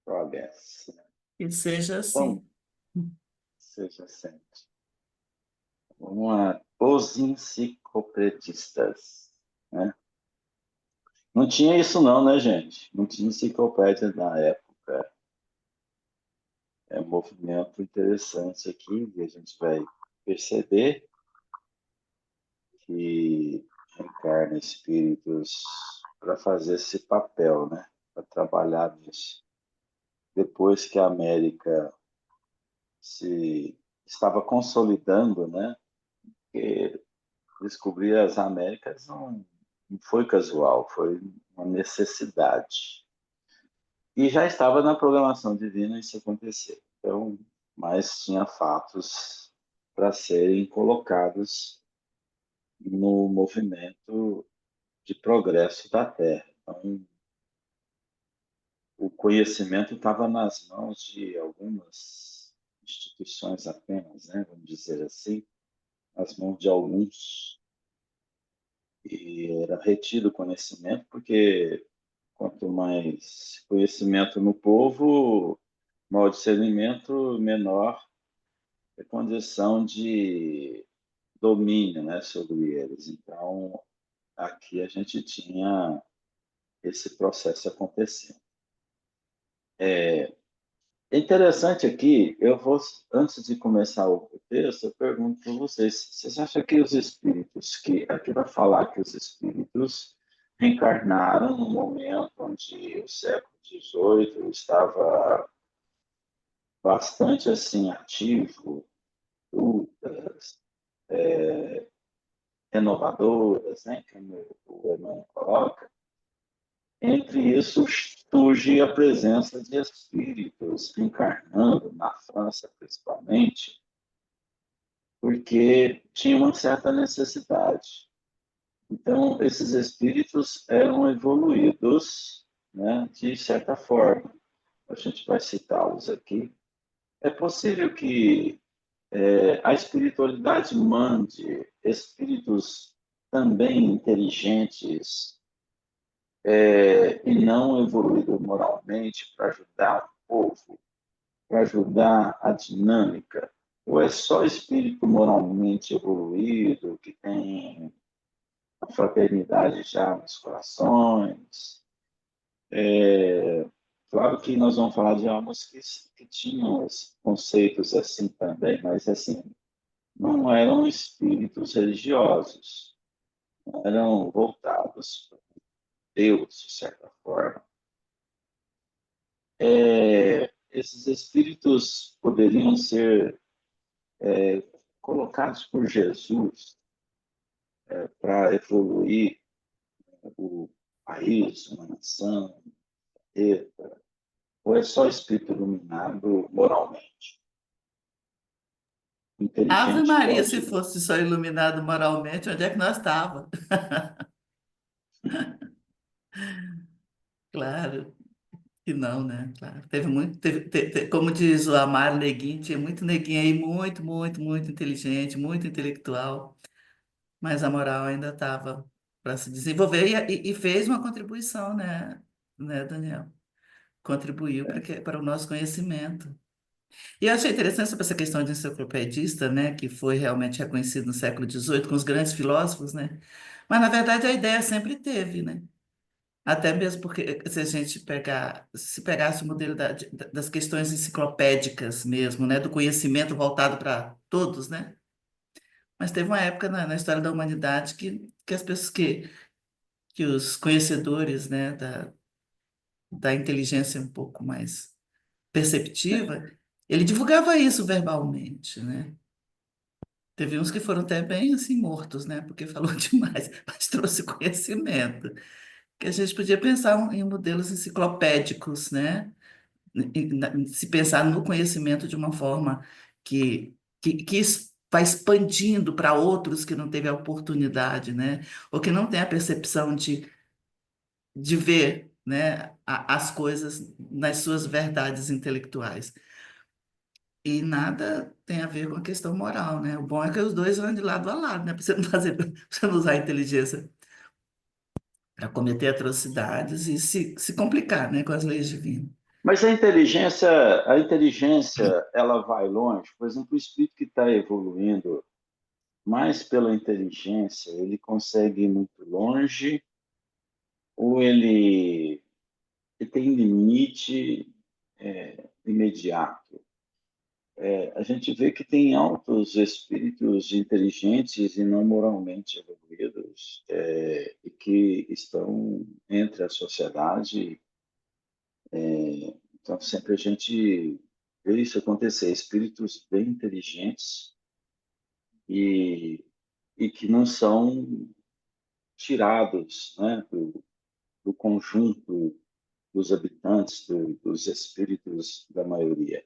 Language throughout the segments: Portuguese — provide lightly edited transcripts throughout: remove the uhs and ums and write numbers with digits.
Progress. Que seja assim. Então, seja sempre. Vamos lá. Os enciclopedistas, né? Não tinha isso não, né, gente? Não tinha enciclopédia na época. É um movimento interessante aqui, e a gente vai perceber que encarna espíritos para fazer esse papel, né? Para trabalhar nisso. Depois que a América se estava consolidando, né? Porque descobrir as Américas não foi casual, foi uma necessidade. E já estava na programação divina isso acontecer. Então, mas tinha fatos para serem colocados no movimento de progresso da Terra. Então, o conhecimento estava nas mãos de algumas instituições apenas, né? Vamos dizer assim, nas mãos de alguns. E era retido o conhecimento, porque quanto mais conhecimento no povo, maior discernimento, menor a condição de domínio, né, sobre eles. Então, aqui a gente tinha esse processo acontecendo. É interessante aqui, eu vou, antes de começar o texto, eu pergunto para vocês, vocês acham que os espíritos, que aqui vai falar que os espíritos reencarnaram no momento onde o século XVIII estava bastante assim ativo, lutas renovadoras, né, como o Emmanuel coloca. Entre isso, surge a presença de espíritos encarnando, na França principalmente, porque tinha uma certa necessidade. Então, esses espíritos eram evoluídos, né, de certa forma. A gente vai citá-los aqui. É possível que a espiritualidade mande espíritos também inteligentes e não evoluídos moralmente para ajudar o povo, para ajudar a dinâmica? Ou é só espírito moralmente evoluído que tem a fraternidade já nos corações? Claro que nós vamos falar de almas que tinham conceitos assim também, mas assim, não eram espíritos religiosos, não eram voltados para Deus, de certa forma. Esses espíritos poderiam ser colocados por Jesus para evoluir o país, uma nação, ou é só espírito iluminado moralmente, Ave inteligente, igual Maria, eu se digo? fosse só iluminado moralmente, onde é que nós estávamos? Claro que não, né? Claro. Teve muito, como diz o Amaro Neguinho, tinha muito neguinho aí, muito, muito, muito inteligente, muito intelectual, mas a moral ainda estava para se desenvolver e fez uma contribuição, né, Daniel? Contribuiu para o nosso conhecimento. E eu achei interessante sobre essa questão de enciclopedista, né, que foi realmente reconhecido no século XVIII com os grandes filósofos, né? Mas, na verdade, a ideia sempre teve, né? Até mesmo porque se a gente se pegasse o modelo das questões enciclopédicas mesmo, né, do conhecimento voltado para todos, né? Mas teve uma época na história da humanidade que as pessoas que os conhecedores, né, da inteligência um pouco mais perceptiva, ele divulgava isso verbalmente, né? Teve uns que foram até bem assim mortos, né? Porque falou demais, mas trouxe conhecimento. Que a gente podia pensar em modelos enciclopédicos, né? Se pensar no conhecimento de uma forma que vai expandindo para outros que não teve a oportunidade, né? Ou que não tem a percepção de ver, né, as coisas nas suas verdades intelectuais. E nada tem a ver com a questão moral, né? O bom é que os dois andam de lado a lado, né? Para você não fazer, pra você não usar a inteligência a cometer atrocidades e se complicar, né, com as leis divinas. Mas a inteligência, ela vai longe. Por exemplo, o espírito que está evoluindo mais pela inteligência, ele consegue ir muito longe ou ele tem limite imediato? A gente vê que tem altos espíritos inteligentes e não moralmente evoluídos, e que estão entre a sociedade. Então, sempre a gente vê isso acontecer, espíritos bem inteligentes e, e que não são tirados, né, do conjunto dos habitantes, dos espíritos da maioria.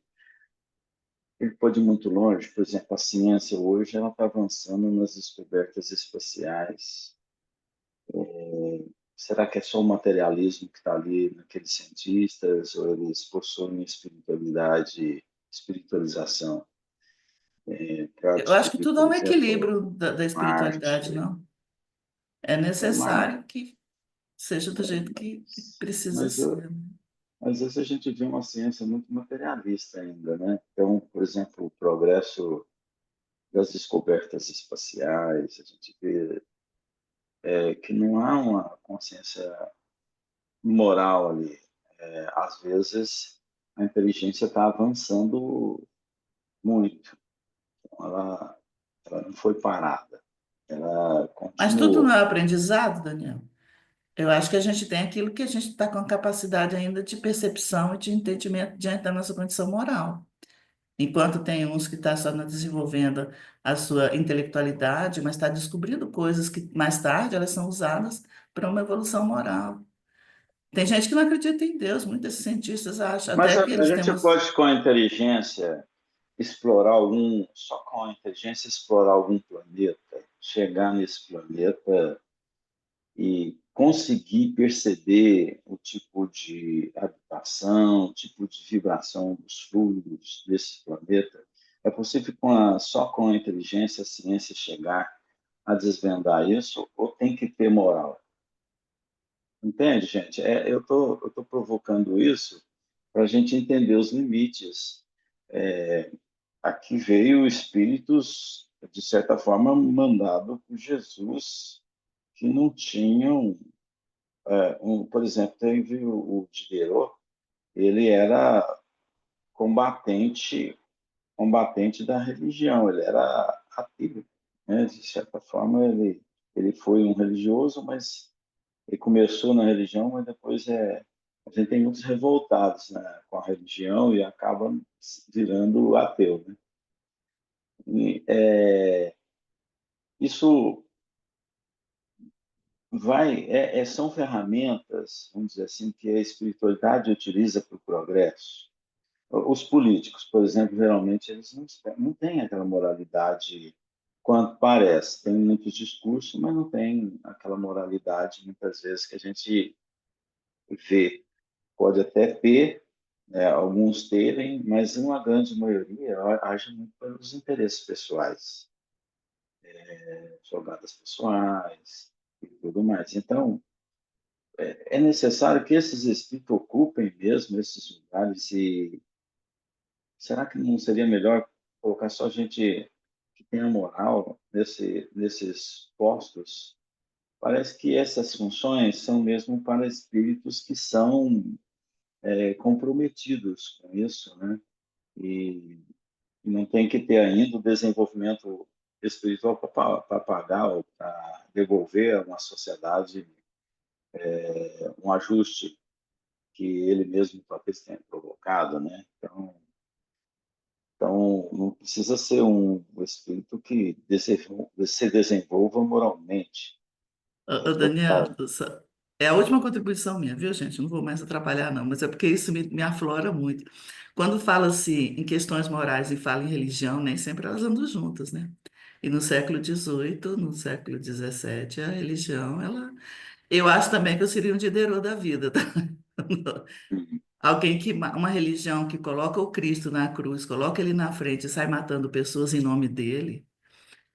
Ele pode ir muito longe, por exemplo, a ciência hoje ela está avançando nas descobertas espaciais. Será que é só o materialismo que está ali naqueles cientistas ou eles possuem espiritualidade, espiritualização para Eu acho que descobrir, tudo é por um exemplo, equilíbrio da espiritualidade, Marte, não? É Marte, necessário que seja do jeito que precisa mas ser. às vezes a gente vê uma ciência muito materialista ainda, né? Então, por exemplo, o progresso das descobertas espaciais, a gente vê que não há uma consciência moral ali. Às vezes a inteligência está avançando muito, ela não foi parada, ela Mas tudo não continuou. é aprendizado, Daniel. Eu acho que a gente tem aquilo que a gente está com a capacidade ainda de percepção e de entendimento diante da nossa condição moral. Enquanto tem uns que estão só desenvolvendo a sua intelectualidade, mas está descobrindo coisas que mais tarde elas são usadas para uma evolução moral. Tem gente que não acredita em Deus, muitos cientistas acham Mas até que a eles têm gente umas. pode, com a inteligência, explorar só com a inteligência, explorar algum planeta, chegar nesse planeta e conseguir perceber o tipo de habitação, o tipo de vibração dos fluidos desse planeta. É possível só com a inteligência, a ciência chegar a desvendar isso, ou tem que ter moral? Entende, gente? Eu tô provocando isso para a gente entender os limites. Aqui veio espíritos, de certa forma, mandado por Jesus, que não tinham por exemplo, teve o Diderot, ele era combatente da religião, ele era ateu, né? De certa forma, ele foi um religioso, mas ele começou na religião, mas depois a gente tem muitos revoltados, né, com a religião e acaba virando ateu, né? E, isso são ferramentas, vamos dizer assim, que a espiritualidade utiliza para o progresso. Os políticos, por exemplo, geralmente eles não têm aquela moralidade quanto parece. Tem muitos discursos, mas não tem aquela moralidade, muitas vezes, que a gente vê. Pode até ter, né, alguns terem, mas uma grande maioria age muito pelos interesses pessoais, jogadas pessoais e tudo mais. Então, é necessário que esses espíritos ocupem mesmo esses lugares e será que não seria melhor colocar só gente que tenha moral nesses postos? Parece que essas funções são mesmo para espíritos que são comprometidos com isso, né? E não tem que ter ainda o desenvolvimento espiritual para pagar ou para devolver a uma sociedade um ajuste que ele mesmo talvez tenha provocado, né? Então, não precisa ser um espírito que se desenvolva moralmente. Ô, Daniel, Total. é a última contribuição minha, viu, gente? Não vou mais atrapalhar, não, mas é porque isso me aflora muito. Quando fala-se em questões morais e fala em religião, nem sempre elas andam juntas, né? E no século XVIII, no século XVII, a religião, ela. Eu acho também que eu seria um Diderot da vida, tá? Alguém que, uma religião que coloca o Cristo na cruz, coloca ele na frente e sai matando pessoas em nome dele.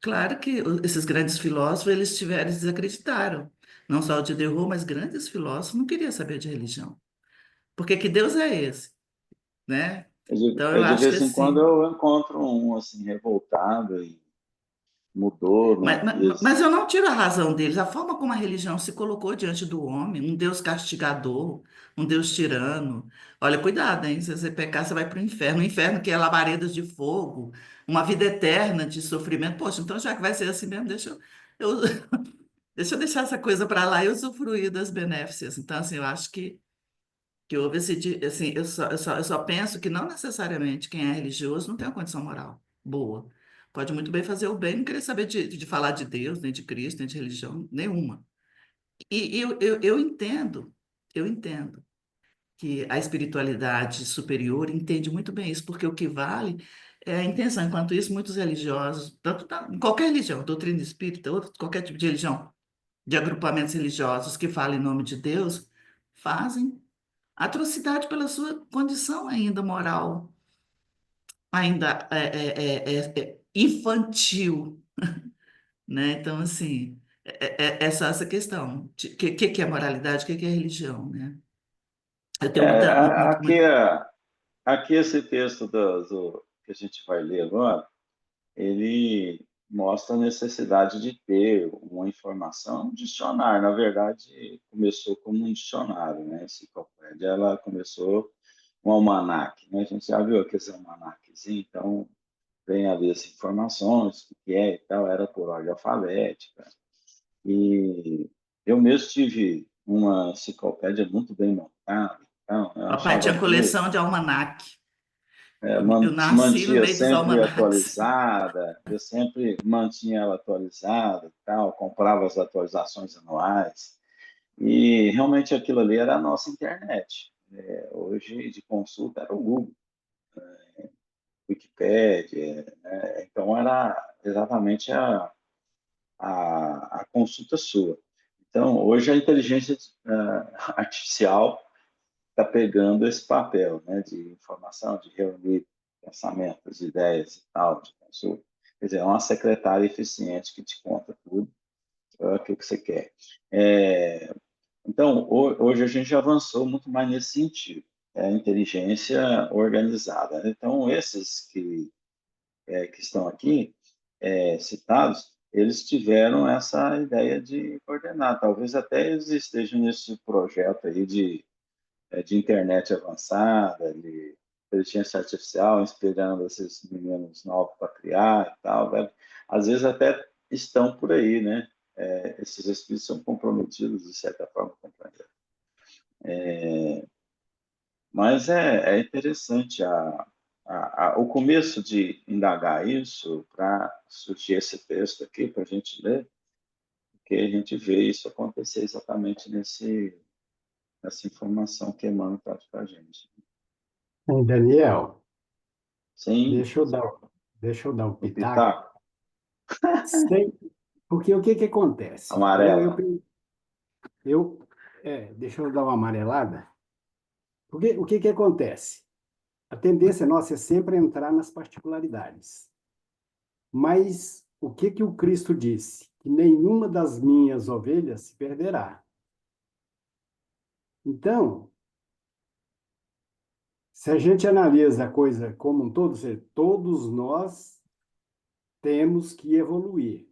Claro que esses grandes filósofos, eles desacreditaram. não só o Diderot, mas grandes filósofos, não queriam saber de religião. Porque que Deus é esse, né? Então eu De acho que vez em quando assim. eu encontro um assim revoltado e mudou, Mas, né? mas, mas eu não tiro a razão deles. A forma como a religião se colocou diante do homem, um Deus castigador, um Deus tirano. Olha, cuidado, hein? Se você pecar, você vai para o inferno. O inferno que é labaredas de fogo, uma vida eterna de sofrimento. Poxa, então já que vai ser assim mesmo, eu, deixa eu deixar essa coisa para lá e usufruir das benéficas. Então, assim, eu acho que houve esse, assim, eu só penso que não necessariamente quem é religioso não tem uma condição moral boa. Pode muito bem fazer o bem, não querer saber de falar de Deus, nem de Cristo, nem de religião nenhuma. E eu entendo que a espiritualidade superior entende muito bem isso, porque o que vale é a intenção. Enquanto isso, muitos religiosos, tanto em qualquer religião, doutrina espírita, qualquer tipo de religião, de agrupamentos religiosos que falam em nome de Deus, fazem atrocidade pela sua condição ainda moral, ainda infantil, né? Então, assim, é só essa questão. O que é moralidade, o que é religião, né? Eu tenho É, muita, aqui, aqui esse texto que a gente vai ler agora, ele mostra a necessidade de ter uma informação, um dicionário. Na verdade, começou como um dicionário, né? A enciclopédia, ela começou um almanaque, né? A gente já viu aqueles almanaquezinho, então vem ali as informações, o que é e tal, era por ordem alfabética. E eu mesmo tive uma enciclopédia muito bem montada, então, eu papai achava tinha aquilo, coleção de almanaque. Eu se nasci no mantia meio dos sempre almanaques. atualizada, eu sempre mantinha ela atualizada e tal, comprava as atualizações anuais, e realmente aquilo ali era a nossa internet. Hoje, de consulta, era o Google, Wikipédia, né? Então era exatamente a consulta sua. Então, hoje a inteligência artificial está pegando esse papel, né, de informação, de reunir pensamentos, ideias e tal, de consulta. Quer dizer, é uma secretária eficiente que te conta tudo aquilo que você quer. Então, hoje a gente avançou muito mais nesse sentido, é a inteligência organizada. Então, esses que estão aqui citados, eles tiveram essa ideia de coordenar. Talvez até eles estejam nesse projeto aí de internet avançada, de inteligência artificial, inspirando esses meninos novos para criar e tal. Né? Às vezes até estão por aí, né? Esses espíritos são comprometidos, de certa forma, com o planeta. Mas é interessante o começo de indagar isso para surgir esse texto aqui, para a gente ler, porque a gente vê isso acontecer exatamente nessa informação que Emmanuel traz para a gente. Daniel, Sim, deixa eu dar, deixa eu dar um o pitaco. Pitaco, Sem, porque o que que acontece? amarela. Deixa eu dar uma amarelada. Porque o que que acontece? A tendência nossa é sempre entrar nas particularidades. Mas o que que o Cristo disse? Que nenhuma das minhas ovelhas se perderá. Então, se a gente analisa a coisa como um todo, ou seja, todos nós temos que evoluir.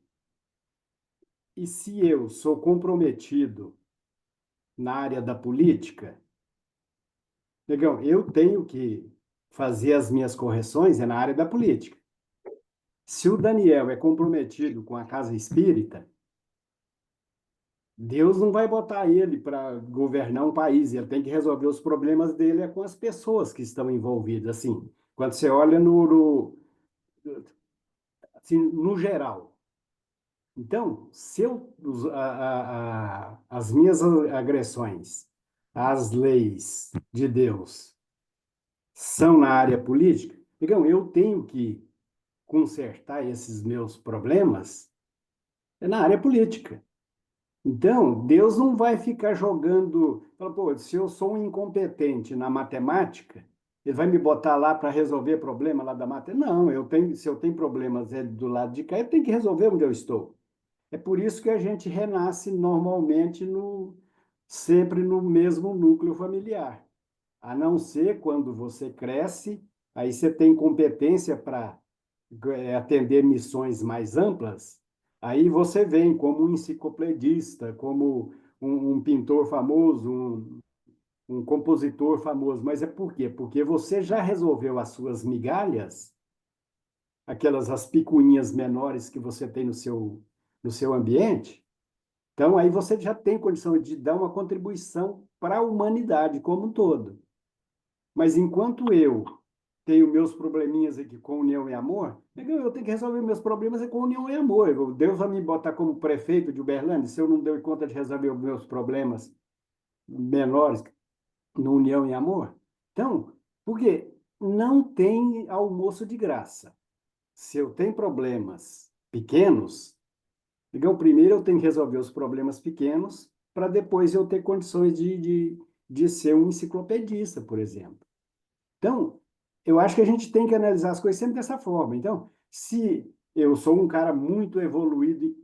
E se eu sou comprometido na área da política, legal, eu tenho que fazer as minhas correções na área da política. Se o Daniel é comprometido com a casa espírita, Deus não vai botar ele para governar um país, ele tem que resolver os problemas dele com as pessoas que estão envolvidas. Assim, quando você olha assim, no geral. Então, se eu, as minhas agressões às leis de Deus são na área política, digamos, eu tenho que consertar esses meus problemas na área política. Então, Deus não vai ficar jogando, fala, pô, se eu sou um incompetente na matemática, ele vai me botar lá para resolver problema lá da matemática? Não, se eu tenho problemas do lado de cá, eu tenho que resolver onde eu estou. É por isso que a gente renasce normalmente sempre no mesmo núcleo familiar. A não ser quando você cresce, aí você tem competência para atender missões mais amplas, aí você vem como um enciclopedista, como um pintor famoso, um compositor famoso. Mas é por quê? Porque você já resolveu as suas migalhas, aquelas as picuinhas menores que você tem no seu ambiente. Então, aí você já tem condição de dar uma contribuição para a humanidade como um todo. Mas enquanto eu tenho meus probleminhas aqui com união e amor, eu tenho que resolver meus problemas com união e amor. Deus vai me botar como prefeito de Uberlândia se eu não dei conta de resolver os meus problemas menores no união e amor? Então, porque não tem almoço de graça. Se eu tenho problemas pequenos, então primeiro eu tenho que resolver os problemas pequenos para depois eu ter condições de ser um enciclopedista, por exemplo. Então, eu acho que a gente tem que analisar as coisas sempre dessa forma. Então, se eu sou um cara muito evoluído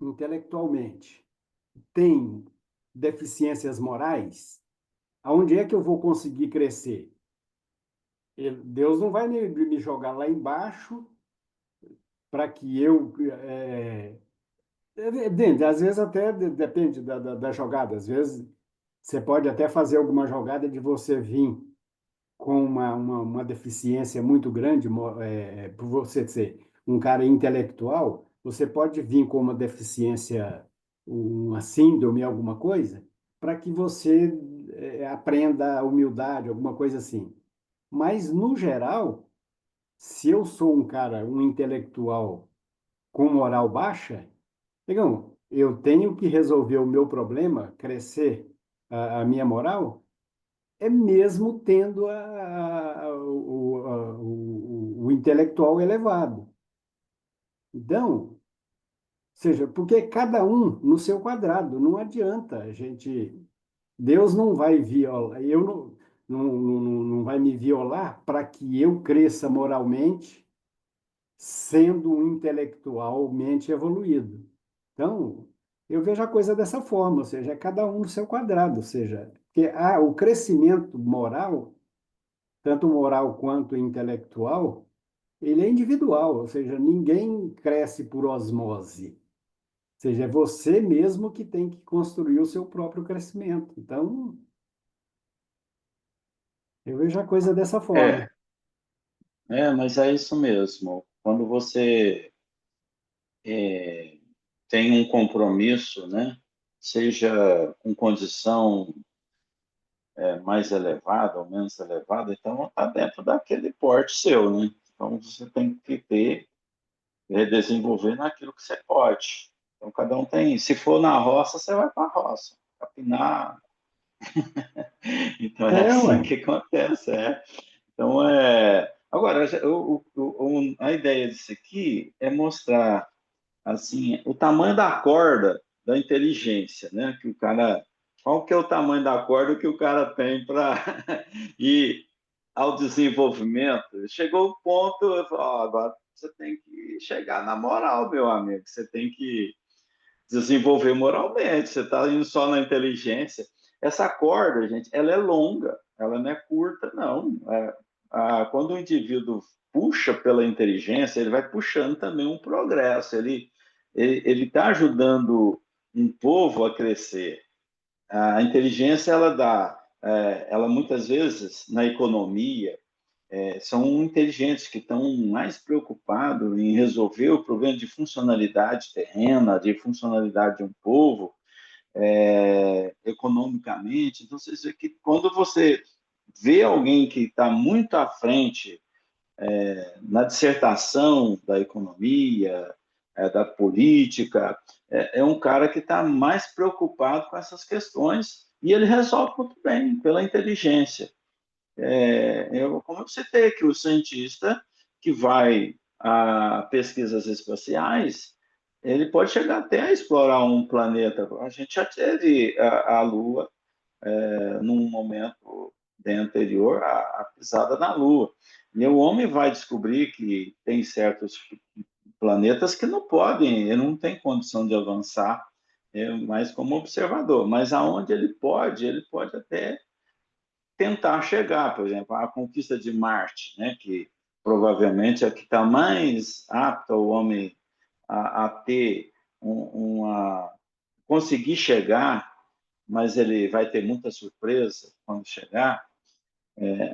intelectualmente, tenho deficiências morais, aonde é que eu vou conseguir crescer? Deus não vai me jogar lá embaixo para que eu. Às vezes até depende da jogada. Às vezes você pode até fazer alguma jogada de você vir com uma deficiência muito grande, por você ser um cara intelectual, você pode vir com uma deficiência, uma síndrome, alguma coisa, para que você aprenda a humildade, alguma coisa assim. Mas, no geral, se eu sou um cara, um intelectual com moral baixa, digamos, eu tenho que resolver o meu problema, crescer a minha moral, é mesmo tendo o intelectual elevado. Então, ou seja, porque cada um no seu quadrado, não adianta a gente. Deus não vai violar, eu não vai me violar para que eu cresça moralmente sendo um intelectualmente evoluído. Então, eu vejo a coisa dessa forma, ou seja, é cada um no seu quadrado, ou seja, que o crescimento moral, tanto moral quanto intelectual, ele é individual, ou seja, ninguém cresce por osmose. Ou seja, é você mesmo que tem que construir o seu próprio crescimento. Então, eu vejo a coisa dessa forma. É, mas é isso mesmo. Quando você tem um compromisso, né, seja com condição mais elevada ou menos elevada, então está dentro daquele porte seu, né? Então você tem que ter, desenvolver naquilo que você pode. Então cada um tem. Se for na roça, você vai para a roça. Capinar. Então é Ué. assim que acontece, é. Então Agora, a ideia disso aqui é mostrar assim, o tamanho da corda da inteligência, né? Que o cara, qual que é o tamanho da corda que o cara tem para ir ao desenvolvimento? Chegou o ponto, eu falo, agora você tem que chegar na moral, meu amigo. Você tem que desenvolver moralmente. Você está indo só na inteligência. Essa corda, gente, ela é longa, ela não é curta, não. Quando o indivíduo puxa pela inteligência, ele vai puxando também um progresso. Ele está ajudando um povo a crescer. A inteligência ela muitas vezes na economia são inteligentes que estão mais preocupados em resolver o problema de funcionalidade terrena, de funcionalidade de um povo, economicamente. Então, você vê que quando você vê alguém que está muito à frente na dissertação da economia, da política, é um cara que está mais preocupado com essas questões e ele resolve muito bem, pela inteligência. Como eu citei aqui, o cientista que vai a pesquisas espaciais, ele pode chegar até a explorar um planeta. A gente já teve a Lua num momento bem anterior à pisada na Lua. E o homem vai descobrir que tem certos planetas que não podem, ele não tem condição de avançar, mais como observador. Mas aonde ele pode até tentar chegar, por exemplo, a conquista de Marte, né, que provavelmente é a que está mais apta o homem a ter uma conseguir chegar, mas ele vai ter muita surpresa quando chegar,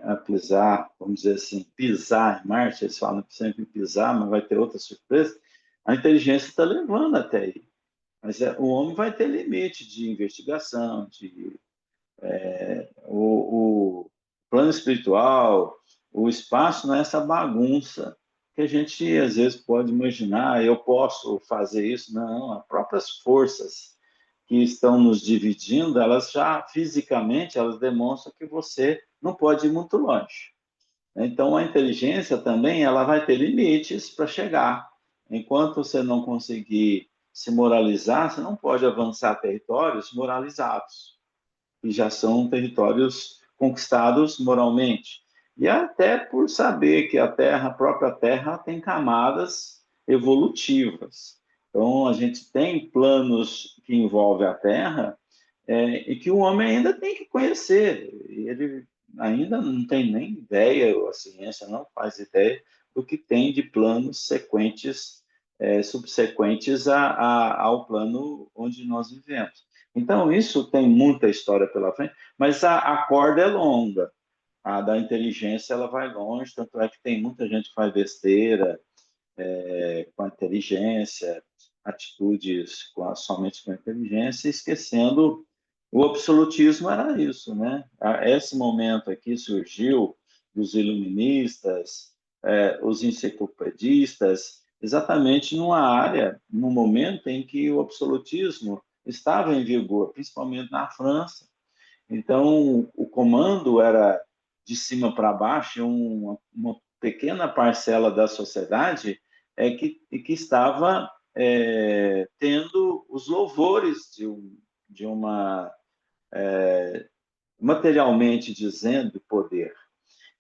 a pisar, vamos dizer assim, pisar em Marte, eles falam que sempre pisar, mas vai ter outra surpresa. A inteligência está levando até aí, mas o homem vai ter limite de investigação, o plano espiritual, o espaço não é essa bagunça que a gente às vezes pode imaginar, eu posso fazer isso. Não, as próprias forças que estão nos dividindo, elas já fisicamente elas demonstram que você não pode ir muito longe. Então a inteligência também ela vai ter limites para chegar. Enquanto você não conseguir se moralizar, você não pode avançar territórios moralizados e já são territórios conquistados moralmente. E até por saber que a Terra, a própria Terra, tem camadas evolutivas. Então, a gente tem planos que envolvem a Terra, e que o homem ainda tem que conhecer. Ele ainda não tem nem ideia, a ciência não faz ideia do que tem de planos sequentes, subsequentes ao plano onde nós vivemos. Então, isso tem muita história pela frente, mas a corda é longa. A da inteligência ela vai longe, tanto é que tem muita gente que faz besteira, com a inteligência, atitudes somente com a inteligência, esquecendo o absolutismo era isso, né? Esse momento aqui surgiu dos iluministas, os enciclopedistas, exatamente numa área, num momento em que o absolutismo estava em vigor, principalmente na França. Então, o comando era de cima para baixo, uma pequena parcela da sociedade que estava tendo os louvores de uma, materialmente dizendo, poder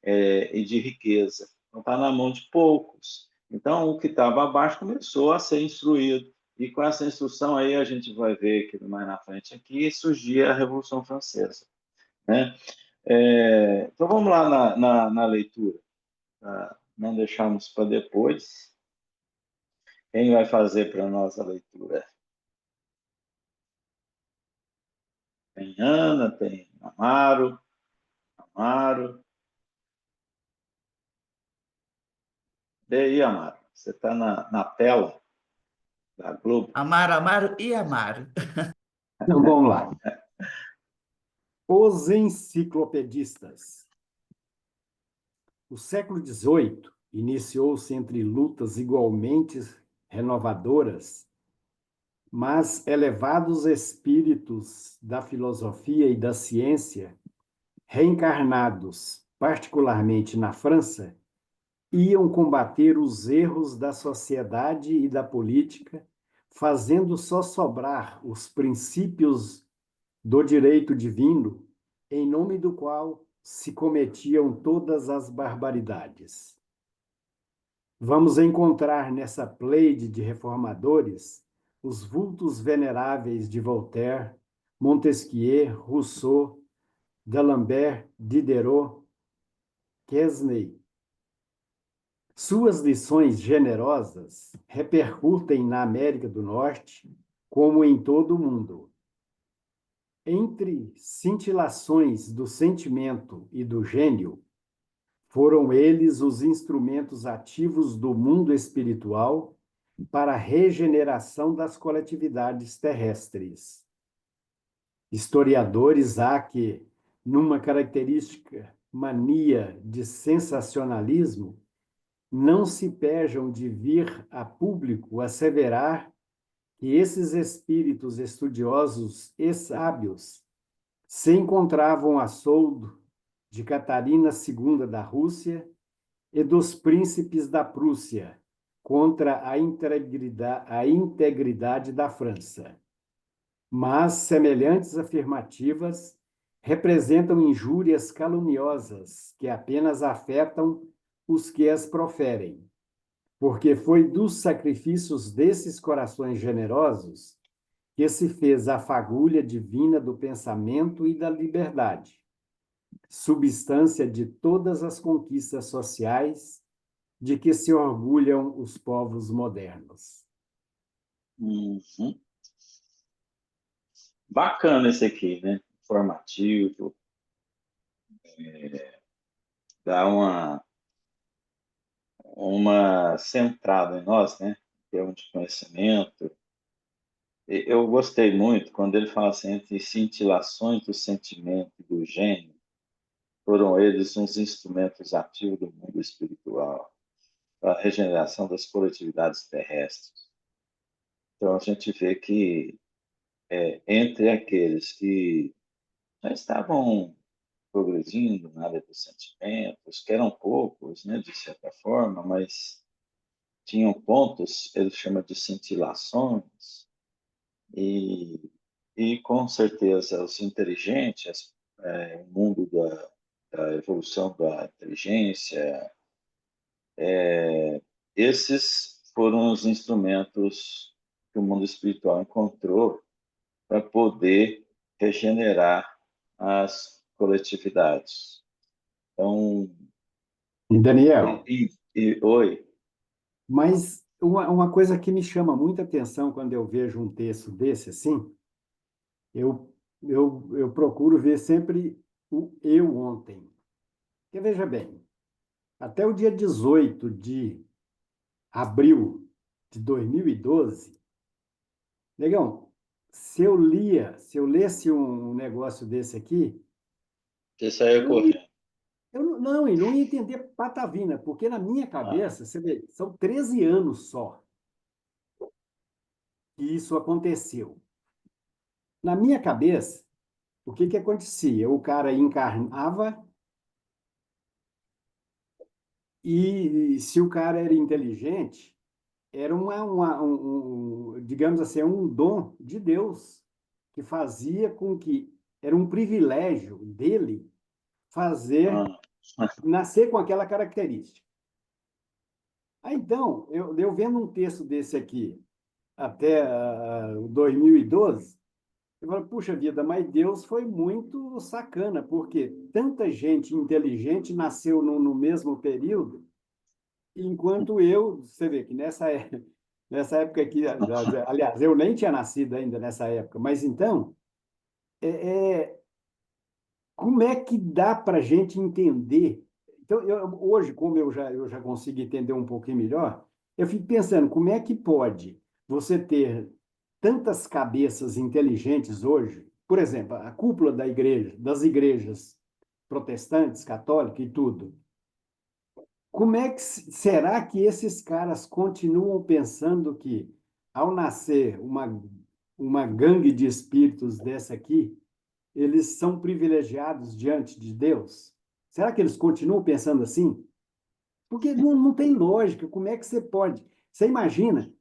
e de riqueza. Então, está na mão de poucos. Então, o que estava abaixo começou a ser instruído. E com essa instrução aí, a gente vai ver que mais na frente aqui surgia a Revolução Francesa, né? Então, vamos lá na leitura. Não deixarmos para depois. Quem vai fazer para nós a leitura? Tem Ana, tem Amaro. Amaro. E aí, Amaro? Você está na tela da Globo? Amaro, Amaro e Amaro. Então, vamos lá. Os enciclopedistas. O século XVIII iniciou-se entre lutas igualmente renovadoras, mas elevados espíritos da filosofia e da ciência, reencarnados, particularmente na França, iam combater os erros da sociedade e da política, fazendo só sobrar os princípios do direito divino, em nome do qual se cometiam todas as barbaridades. Vamos encontrar nessa pleide de reformadores os vultos veneráveis de Voltaire, Montesquieu, Rousseau, D'Alembert, Diderot, Quesnay. Suas lições generosas repercutem na América do Norte, como em todo o mundo. Entre cintilações do sentimento e do gênio, foram eles os instrumentos ativos do mundo espiritual para a regeneração das coletividades terrestres. Historiadores há que, numa característica mania de sensacionalismo, não se pejam de vir a público asseverar que esses espíritos estudiosos e sábios se encontravam a soldo de Catarina II da Rússia e dos príncipes da Prússia contra a integridade da França. Mas semelhantes afirmativas representam injúrias caluniosas que apenas afetam os que as proferem. porque foi dos sacrifícios desses corações generosos que se fez a fagulha divina do pensamento e da liberdade, substância de todas as conquistas sociais de que se orgulham os povos modernos. Uhum. Bacana esse aqui, né? Informativo, dá uma centrada em nós, né? Em termos de conhecimento. Eu gostei muito quando ele fala assim, entre cintilações do sentimento e do gênio, foram eles uns instrumentos ativos do mundo espiritual, para a regeneração das coletividades terrestres. Então, a gente vê que entre aqueles que já estavam progredindo na área dos sentimentos, que eram poucos, né, de certa forma, mas tinham pontos, ele chama de cintilações, e, e com certeza os inteligentes, o mundo da evolução da inteligência, esses foram os instrumentos que o mundo espiritual encontrou para poder regenerar as coletividades. Então, Daniel, oi, mas uma coisa que me chama muita atenção quando eu vejo um texto desse assim, eu procuro ver sempre o eu ontem. Porque veja bem, até o dia 18 de abril de 2012, negão, se eu lesse um negócio desse aqui, você saiu eu não, correndo. eu não ia entender patavina, porque na minha Ah, cabeça, você vê, são 13 anos só que isso aconteceu. Na minha cabeça, o que que acontecia? O cara encarnava e se o cara era inteligente, era digamos assim, um dom de Deus que fazia com que era um privilégio dele fazer ah, nascer com aquela característica. Aí, então, eu vendo um texto desse aqui até 2012, eu falo, puxa vida, mas Deus foi muito sacana, porque tanta gente inteligente nasceu no mesmo período, enquanto eu, você vê que nessa época aqui, aliás, eu nem tinha nascido ainda nessa época, mas então, como é que dá para a gente entender? Então, hoje, como eu já consigo entender um pouquinho melhor, eu fico pensando, como é que pode você ter tantas cabeças inteligentes hoje? Por exemplo, a cúpula das igrejas protestantes, católicas e tudo. Como é que será que esses caras continuam pensando que, ao nascer uma gangue de espíritos dessa aqui, eles são privilegiados diante de Deus? Será que eles continuam pensando assim? Porque não tem lógica. Como é que você pode? Você imagina,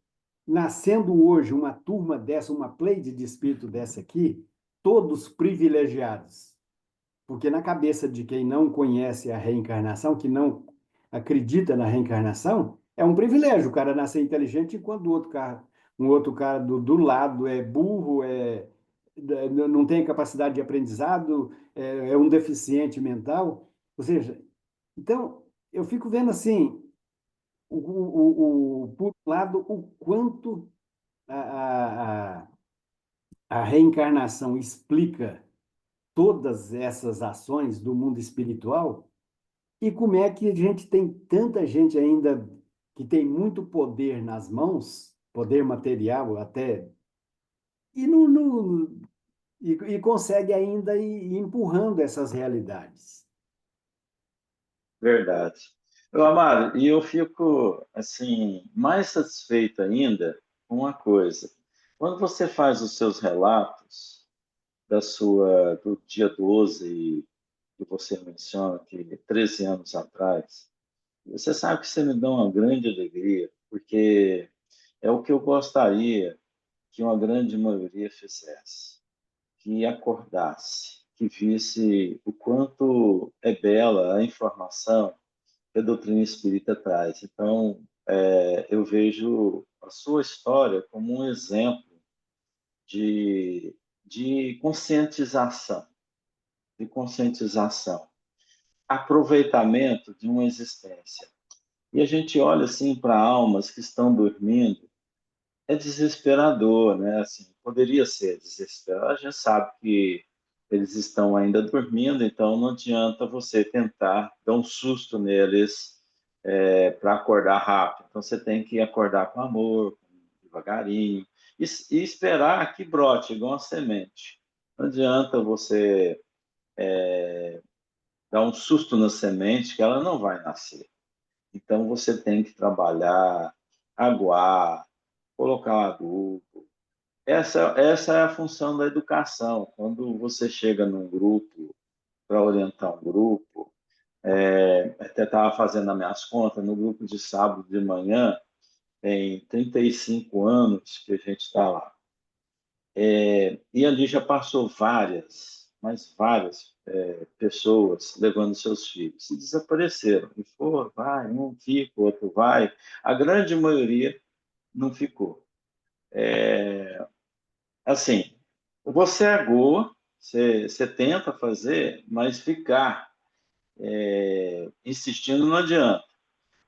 nascendo hoje uma turma dessa, uma pleide de espírito dessa aqui, todos privilegiados. Porque na cabeça de quem não conhece a reencarnação, que não acredita na reencarnação, é um privilégio o cara nascer inteligente enquanto um outro cara do lado é burro, não tem capacidade de aprendizado, é um deficiente mental. Ou seja, então, eu fico vendo assim, por um lado, o quanto a, a, a reencarnação explica todas essas ações do mundo espiritual. E como é que a gente tem tanta gente ainda que tem muito poder nas mãos, poder material até, e, e consegue ainda ir empurrando essas realidades? verdade. Eu, Amado, e eu fico assim mais satisfeito ainda com uma coisa. Quando você faz os seus relatos do dia 12 que você menciona que 13 anos atrás, você sabe que você me dá uma grande alegria, porque é o que eu gostaria que uma grande maioria fizesse, que acordasse, que visse o quanto é bela a informação que a doutrina espírita traz. Então, eu vejo a sua história como um exemplo de, de conscientização, de conscientização, aproveitamento de uma existência. E a gente olha assim para almas que estão dormindo, é desesperador, né? Assim, poderia ser desesperador. A gente sabe que eles estão ainda dormindo, então não adianta você tentar dar um susto neles para acordar rápido. Então você tem que acordar com amor, devagarinho, e esperar que brote, igual uma semente. Não adianta você dar um susto na semente, que ela não vai nascer. Então você tem que trabalhar, aguar, colocar um adubo. Essa é a função da educação. Quando você chega num grupo, para orientar um grupo, até estava fazendo as minhas contas, no grupo de sábado de manhã, tem 35 anos que a gente está lá. E ali já passou várias, mas várias pessoas levando seus filhos. E desapareceram. E for, vai, um fica, o outro vai. A grande maioria não ficou. Assim, você agoa, você tenta fazer, mas ficar insistindo não adianta.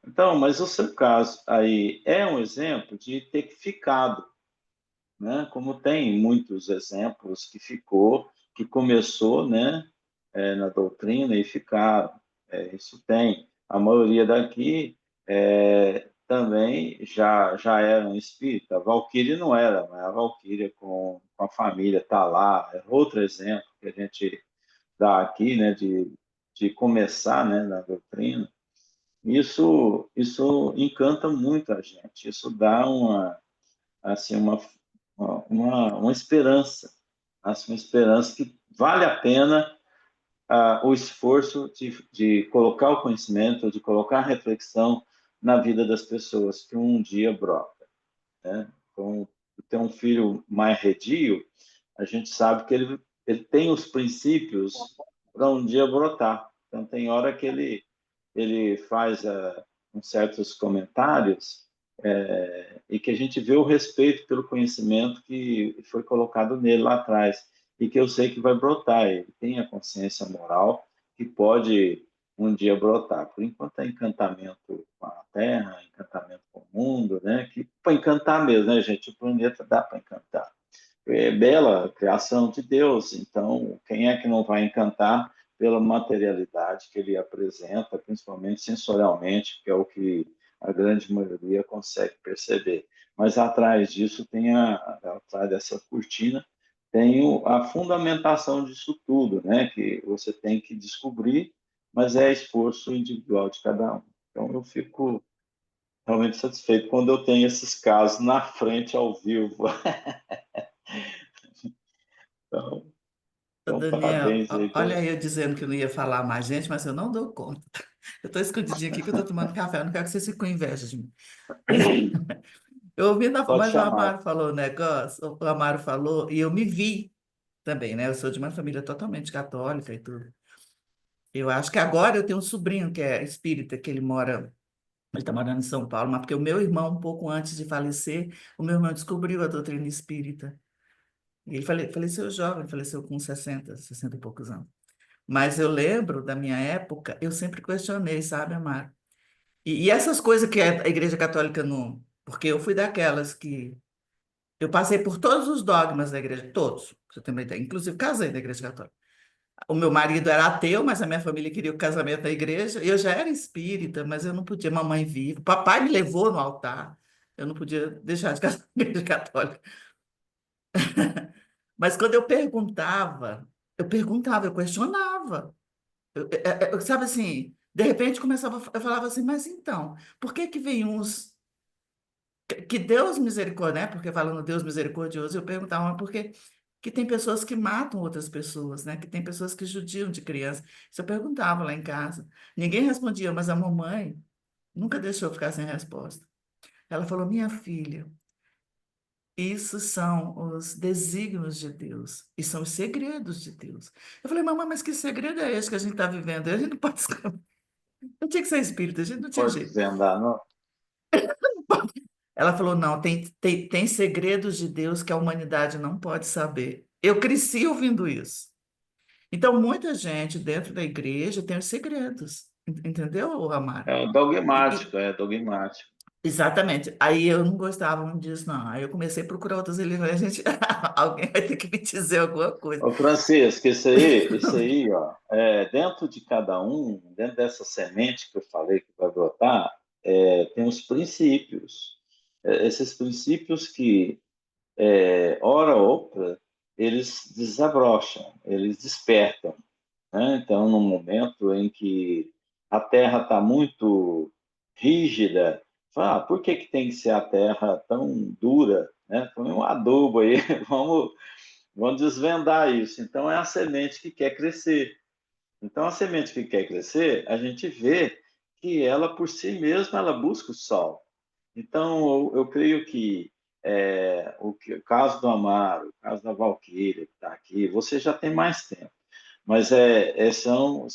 Então, mas o seu caso aí é um exemplo de ter que ficado, né? Como tem muitos exemplos que ficou, que começou, né, na doutrina e ficaram. Isso tem. A maioria daqui também já era um espírita. A Valquíria não era, mas a Valquíria com a família está lá. É outro exemplo que a gente dá aqui, né, de começar, né, na doutrina. Isso encanta muito a gente. Isso dá assim, uma esperança, assim, uma esperança que vale a pena o esforço de colocar o conhecimento, de colocar a reflexão na vida das pessoas, que um dia brota, né? Então, ter um filho mais redio, a gente sabe que ele tem os princípios para um dia brotar. Então, tem hora que ele faz uns certos comentários e que a gente vê o respeito pelo conhecimento que foi colocado nele lá atrás e que eu sei que vai brotar. Ele tem a consciência moral que pode um dia brotar. Por enquanto é encantamento com a Terra, encantamento com o mundo, né? Que para encantar mesmo, né, gente? O planeta dá para encantar. É bela criação de Deus, então quem é que não vai encantar pela materialidade que ele apresenta, principalmente sensorialmente, que é o que a grande maioria consegue perceber. Mas atrás disso tem atrás dessa cortina tem a fundamentação disso tudo, né? Que você tem que descobrir, mas é esforço individual de cada um. Então eu fico realmente satisfeito quando eu tenho esses casos na frente ao vivo. Então, Ô, então Daniel, parabéns aí olha pelo. aí eu dizendo que não ia falar mais, gente, mas eu não dou conta. Eu estou escondidinho aqui que eu estou tomando café, eu não quero que vocês fiquem com inveja de mim. Eu ouvi, Pode mas o chamar. Amaro falou o negócio, o Amaro falou, e eu me vi também, né? Eu sou de uma família totalmente católica e tudo. Eu acho que agora eu tenho um sobrinho que é espírita, que ele está morando em São Paulo, mas porque o meu irmão, um pouco antes de falecer, o meu irmão descobriu a doutrina espírita. E ele faleceu jovem, faleceu com 60 e poucos anos. Mas eu lembro da minha época, eu sempre questionei, sabe, Amaro? E essas coisas que a Igreja Católica não. Porque eu fui daquelas que. Eu passei por todos os dogmas da igreja, todos, pra você ter uma ideia. Inclusive, casei da Igreja Católica. O meu marido era ateu, mas a minha família queria o casamento da igreja. Eu já era espírita, mas eu não podia, mamãe viva. Papai me levou no altar. Eu não podia deixar de casar na Igreja Católica. Mas quando eu questionava. Sabe assim, de repente eu falava assim, mas então, por que que vem uns que Deus misericórdia, né? Porque falando Deus misericordioso, eu perguntava, mas por que tem pessoas que matam outras pessoas, né? Que tem pessoas que judiam de criança. Isso eu perguntava lá em casa. Ninguém respondia, mas a mamãe nunca deixou eu ficar sem resposta. Ela falou, minha filha, isso são os desígnios de Deus e são os segredos de Deus. Eu falei, mamãe, mas que segredo é esse que a gente está vivendo? A gente não pode esconder. Eu tinha que ser espírita, a gente não tinha Pode jeito. desvendar, não? Ela falou, não, tem segredos de Deus que a humanidade não pode saber. Eu cresci ouvindo isso. Então, muita gente dentro da igreja tem os segredos, entendeu, Amaro? É E, dogmático, é dogmático. exatamente. Aí eu não gostava muito disso, não. Aí eu comecei a procurar outras religiões. Alguém vai ter que me dizer alguma coisa. Ô, Francisco, isso aí, ó, dentro de cada um, dentro dessa semente que eu falei que vai brotar, tem os princípios. Esses princípios que, hora ou outra, eles desabrocham, eles despertam, né? Então, no momento em que a Terra está muito rígida, fala, por que que tem que ser a Terra tão dura, né? Põe um adubo aí, vamos desvendar isso. Então, é a semente que quer crescer. Então, a semente que quer crescer, a gente vê que ela, por si mesma, ela busca o sol. Então, eu creio que o caso do Amaro, o caso da Valquíria, que está aqui, você já tem mais tempo. Mas são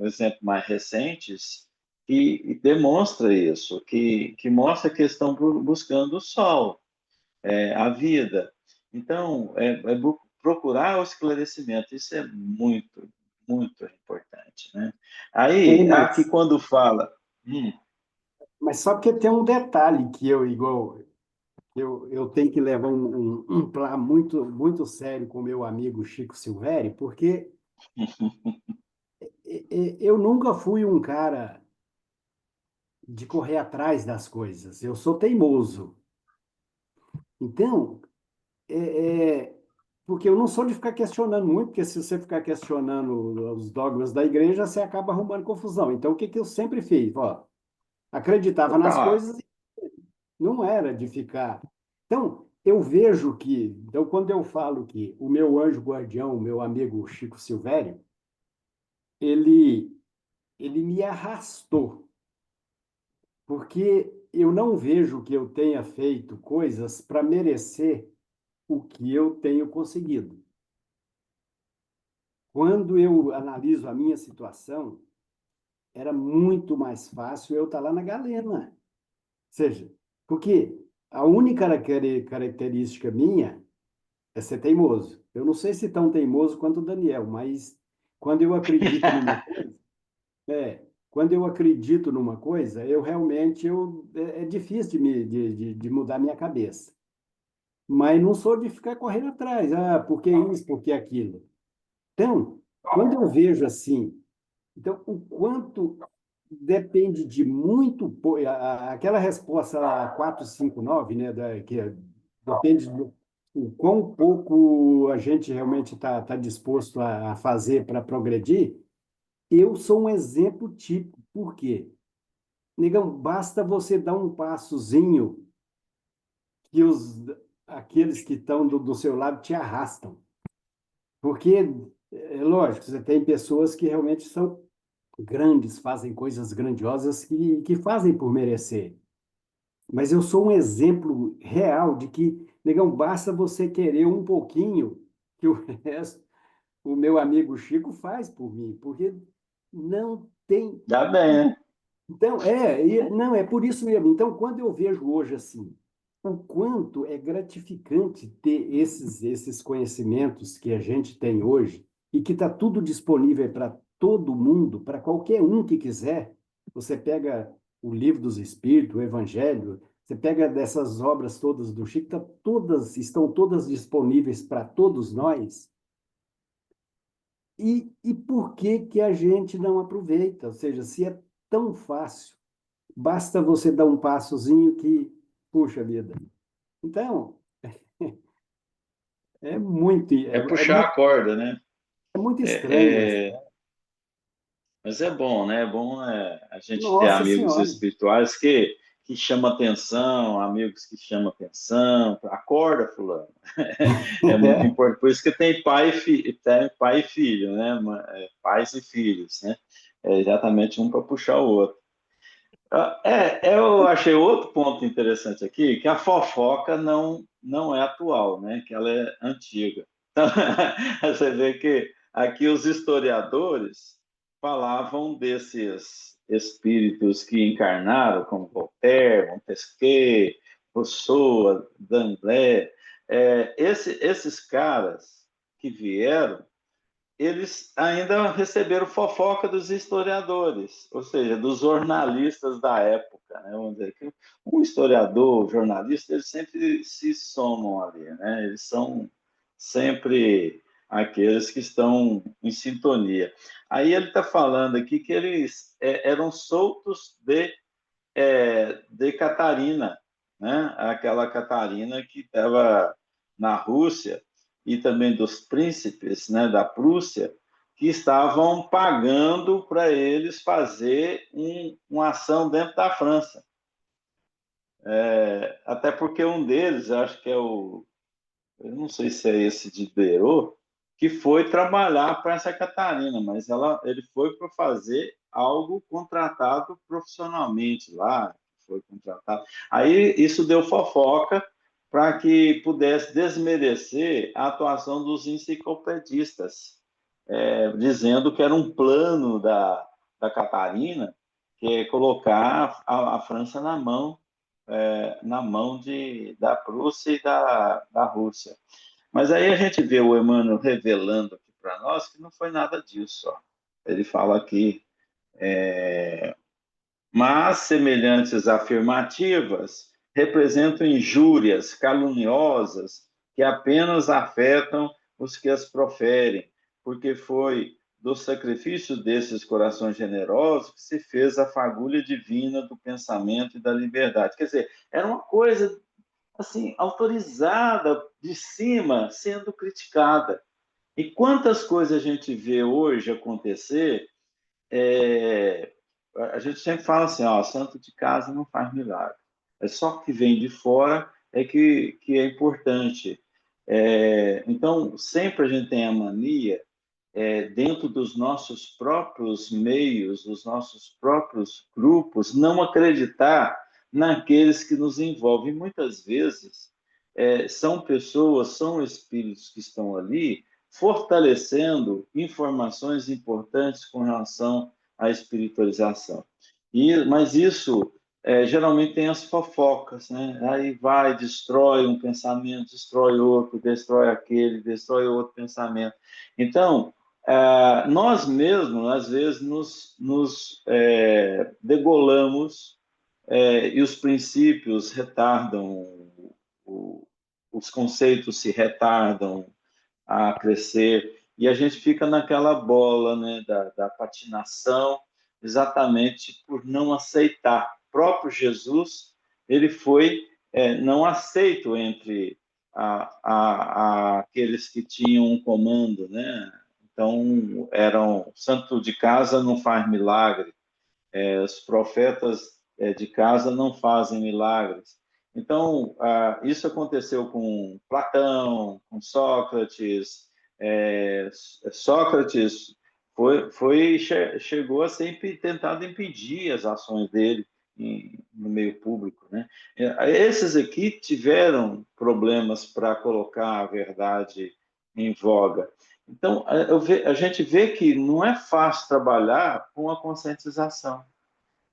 exemplos mais recentes que demonstra isso, que mostra que estão buscando o sol, a vida. Então, procurar o esclarecimento, isso é muito, muito importante, né? Ei, Aí, aqui quando fala, mas só porque tem um detalhe que eu, igual, eu tenho que levar um plano muito, muito sério com o meu amigo Chico Silvério, porque eu nunca fui um cara de correr atrás das coisas. Eu sou teimoso. Então, é, é, porque eu não sou de ficar questionando muito, porque se você ficar questionando os dogmas da igreja, você acaba arrumando confusão. Então, o que que eu sempre fiz? Ó, acreditava opa nas lá, coisas, não era de ficar. Então, eu vejo que, então, quando eu falo que o meu anjo guardião, o meu amigo Chico Silvério, ele, ele me arrastou, porque eu não vejo que eu tenha feito coisas para merecer o que eu tenho conseguido. Quando eu analiso a minha situação, era muito mais fácil eu estar lá na galena. Ou seja, porque a única característica minha é ser teimoso. Eu não sei se tão teimoso quanto o Daniel, mas quando eu acredito numa coisa, quando eu acredito numa coisa, eu realmente é difícil de mudar minha cabeça. Mas não sou de ficar correndo atrás, por que isso, por que aquilo. Então, quando eu vejo assim, então o quanto depende de muito, aquela resposta lá 459, né, depende do o quão pouco a gente realmente está disposto a fazer para progredir. Eu sou um exemplo típico. Por quê? Negão, basta você dar um passozinho que aqueles que estão do seu lado te arrastam. Porque, é lógico, você tem pessoas que realmente são grandes, fazem coisas grandiosas que fazem por merecer. Mas eu sou um exemplo real de que, negão, basta você querer um pouquinho que o resto, o meu amigo Chico faz por mim, porque não tem. dá bem, né? Então, não, é por isso mesmo. Então, quando eu vejo hoje assim, o quanto é gratificante ter esses conhecimentos que a gente tem hoje e que está tudo disponível para todo mundo, para qualquer um que quiser. Você pega o Livro dos Espíritos, o Evangelho, você pega dessas obras todas do Chico, estão todas disponíveis para todos nós. E por que que a gente não aproveita? Ou seja, se é tão fácil, basta você dar um passozinho que, puxa vida. Então, é muito, É puxar a corda, né? é muito estranho. É, mas é bom, né? É bom a gente ter Nossa amigos Senhora. espirituais que chamam atenção, amigos que chamam atenção. Acorda, fulano. É muito importante. Por isso que tem pai e filho, né? Pais e filhos, né? É exatamente um para puxar o outro. Eu achei outro ponto interessante aqui, que a fofoca não é atual, né? Que ela é antiga. Então, você vê que aqui os historiadores falavam desses espíritos que encarnaram, como Voltaire, Montesquieu, Pessoa, D'André, esses caras que vieram, eles ainda receberam fofoca dos historiadores, ou seja, dos jornalistas da época, né? Vamos dizer que um historiador, jornalista, eles sempre se somam ali, né? Eles são sempre aqueles que estão em sintonia. Aí ele está falando aqui que eles eram soltos de Catarina, né? Aquela Catarina que estava na Rússia, e também dos príncipes, né, da Prússia, que estavam pagando para eles fazer uma ação dentro da França. Até porque um deles, acho que eu não sei se é esse Diderot, que foi trabalhar para essa Catarina, mas ele foi para fazer algo contratado profissionalmente lá, foi contratado. Aí isso deu fofoca para que pudesse desmerecer a atuação dos enciclopedistas, dizendo que era um plano da Catarina, que é colocar a França na mão da Prússia e da Rússia. Mas aí a gente vê o Emmanuel revelando aqui para nós que não foi nada disso. Ó. Ele fala aqui, mas semelhantes afirmativas representam injúrias caluniosas que apenas afetam os que as proferem, porque foi do sacrifício desses corações generosos que se fez a fagulha divina do pensamento e da liberdade. Quer dizer, era uma coisa assim autorizada de cima sendo criticada. E quantas coisas a gente vê hoje acontecer, a gente sempre fala assim, ó, santo de casa não faz milagre. É só que vem de fora que é importante. Então, sempre a gente tem a mania, dentro dos nossos próprios meios, dos nossos próprios grupos, não acreditar naqueles que nos envolvem. Muitas vezes são pessoas, são espíritos que estão ali fortalecendo informações importantes com relação à espiritualização. Mas isso geralmente tem as fofocas, né? Aí vai, destrói um pensamento, destrói outro, destrói aquele, destrói outro pensamento. Então, nós mesmos, às vezes, nos degolamos e os princípios retardam, os conceitos se retardam a crescer e a gente fica naquela bola, né, da patinação, exatamente por não aceitar. O próprio Jesus, ele foi não aceito entre aqueles que tinham um comando, né? Então, santo de casa não faz milagre, os profetas de casa não fazem milagres. Então, isso aconteceu com Platão, com Sócrates. Sócrates chegou a ser tentado impedir as ações dele no meio público, né? Esses aqui tiveram problemas para colocar a verdade em voga. Então, a gente vê que não é fácil trabalhar com a conscientização,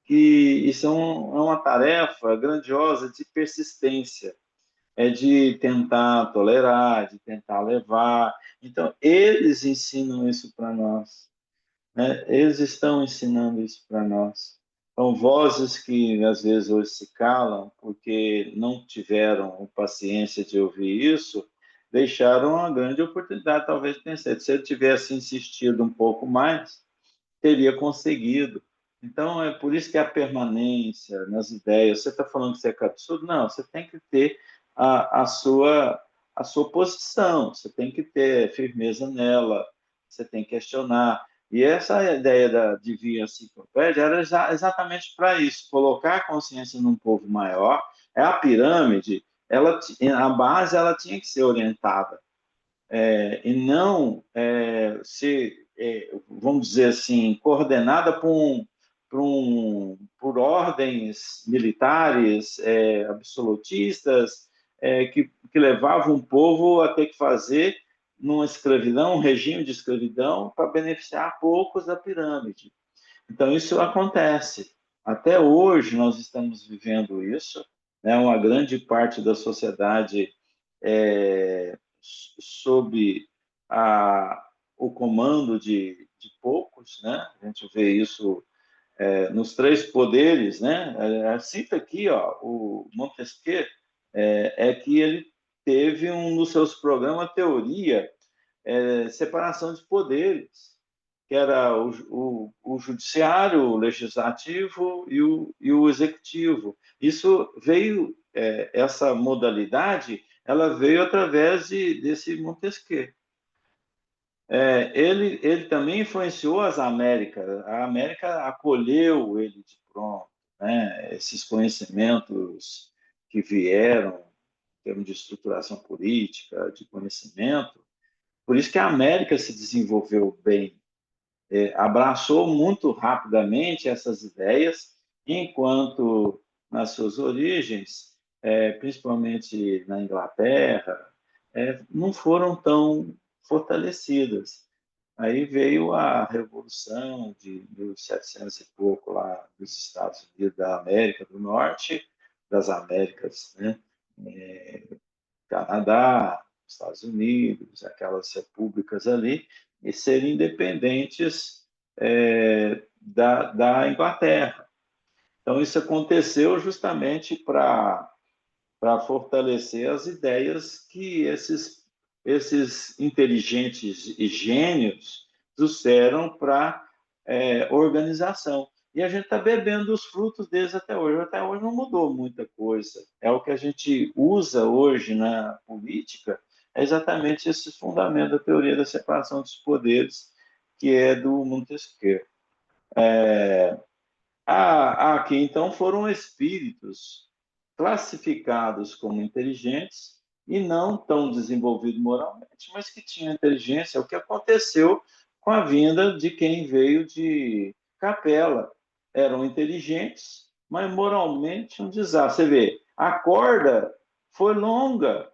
que isso é uma tarefa grandiosa de persistência, é de tentar tolerar, de tentar levar. Então, eles ensinam isso para nós, né? Eles estão ensinando isso para nós. São vozes que, às vezes, hoje se calam porque não tiveram paciência de ouvir isso, deixaram uma grande oportunidade, talvez, de pensar. Se ele tivesse insistido um pouco mais, teria conseguido. Então, é por isso que a permanência nas ideias. Você está falando que você é absurdo? Não, você tem que ter a sua posição, você tem que ter firmeza nela, você tem que questionar. E essa ideia da divina enciclopédia era exatamente para isso, colocar a consciência num povo maior. A pirâmide, a base ela tinha que ser orientada, e não vamos dizer assim, coordenada por ordens militares absolutistas, que levavam o povo a ter que fazer numa escravidão, um regime de escravidão, para beneficiar poucos da pirâmide. Então, isso acontece. Até hoje, nós estamos vivendo isso, né, uma grande parte da sociedade sob o comando de poucos, né? A gente vê isso nos três poderes, né? Cita aqui, ó, o Montesquieu, que ele teve nos seus programas a teoria separação de poderes, que era o judiciário, o legislativo e o executivo. Isso veio, essa modalidade, ela veio através desse Montesquieu. Ele também influenciou as Américas. A América acolheu ele de pronto, né? Esses conhecimentos que vieram, em termos de estruturação política, de conhecimento. Por isso que a América se desenvolveu bem, abraçou muito rapidamente essas ideias, enquanto nas suas origens, principalmente na Inglaterra, não foram tão fortalecidas. Aí veio a Revolução de 1700 e pouco lá dos Estados Unidos da América do Norte, das Américas, né? Canadá, Estados Unidos, aquelas repúblicas ali, e serem independentes da Inglaterra. Então, isso aconteceu justamente para fortalecer as ideias que esses inteligentes e gênios trouxeram para organização. E a gente está bebendo os frutos deles até hoje. Até hoje não mudou muita coisa. É o que a gente usa hoje na política, é exatamente esse fundamento da teoria da separação dos poderes, que é do Montesquieu. Aqui, então, foram espíritos classificados como inteligentes e não tão desenvolvidos moralmente, mas que tinham inteligência, o que aconteceu com a vinda de quem veio de Capela. Eram inteligentes, mas moralmente um desastre. Você vê, a corda foi longa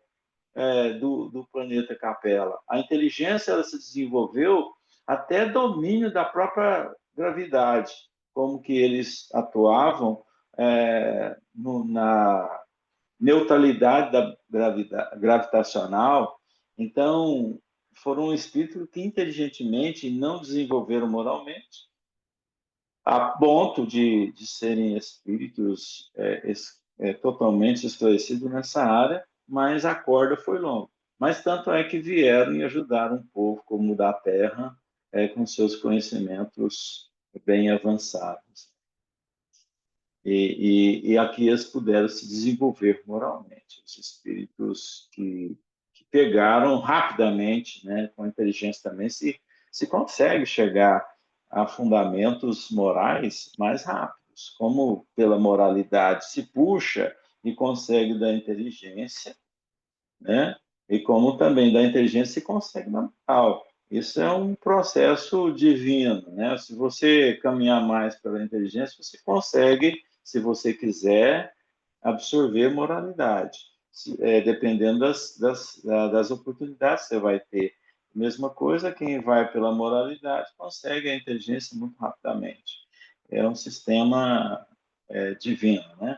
do planeta Capela. A inteligência ela se desenvolveu até domínio da própria gravidade, como que eles atuavam na neutralidade da gravitacional. Então, foram espíritos que inteligentemente não desenvolveram moralmente, a ponto de serem espíritos totalmente esclarecidos nessa área, mas a corda foi longa. Mas tanto é que vieram e ajudaram um povo como o da Terra com seus conhecimentos bem avançados. E aqui eles puderam se desenvolver moralmente, os espíritos que pegaram rapidamente, né, com inteligência também, se consegue chegar a fundamentos morais mais rápidos, como pela moralidade se puxa e consegue da inteligência, né, e como também da inteligência se consegue da moral. Isso é um processo divino, né? Se você caminhar mais pela inteligência, você consegue, se você quiser, absorver moralidade, dependendo das oportunidades que você vai ter. Mesma coisa, quem vai pela moralidade consegue a inteligência muito rapidamente. É um sistema divino, né?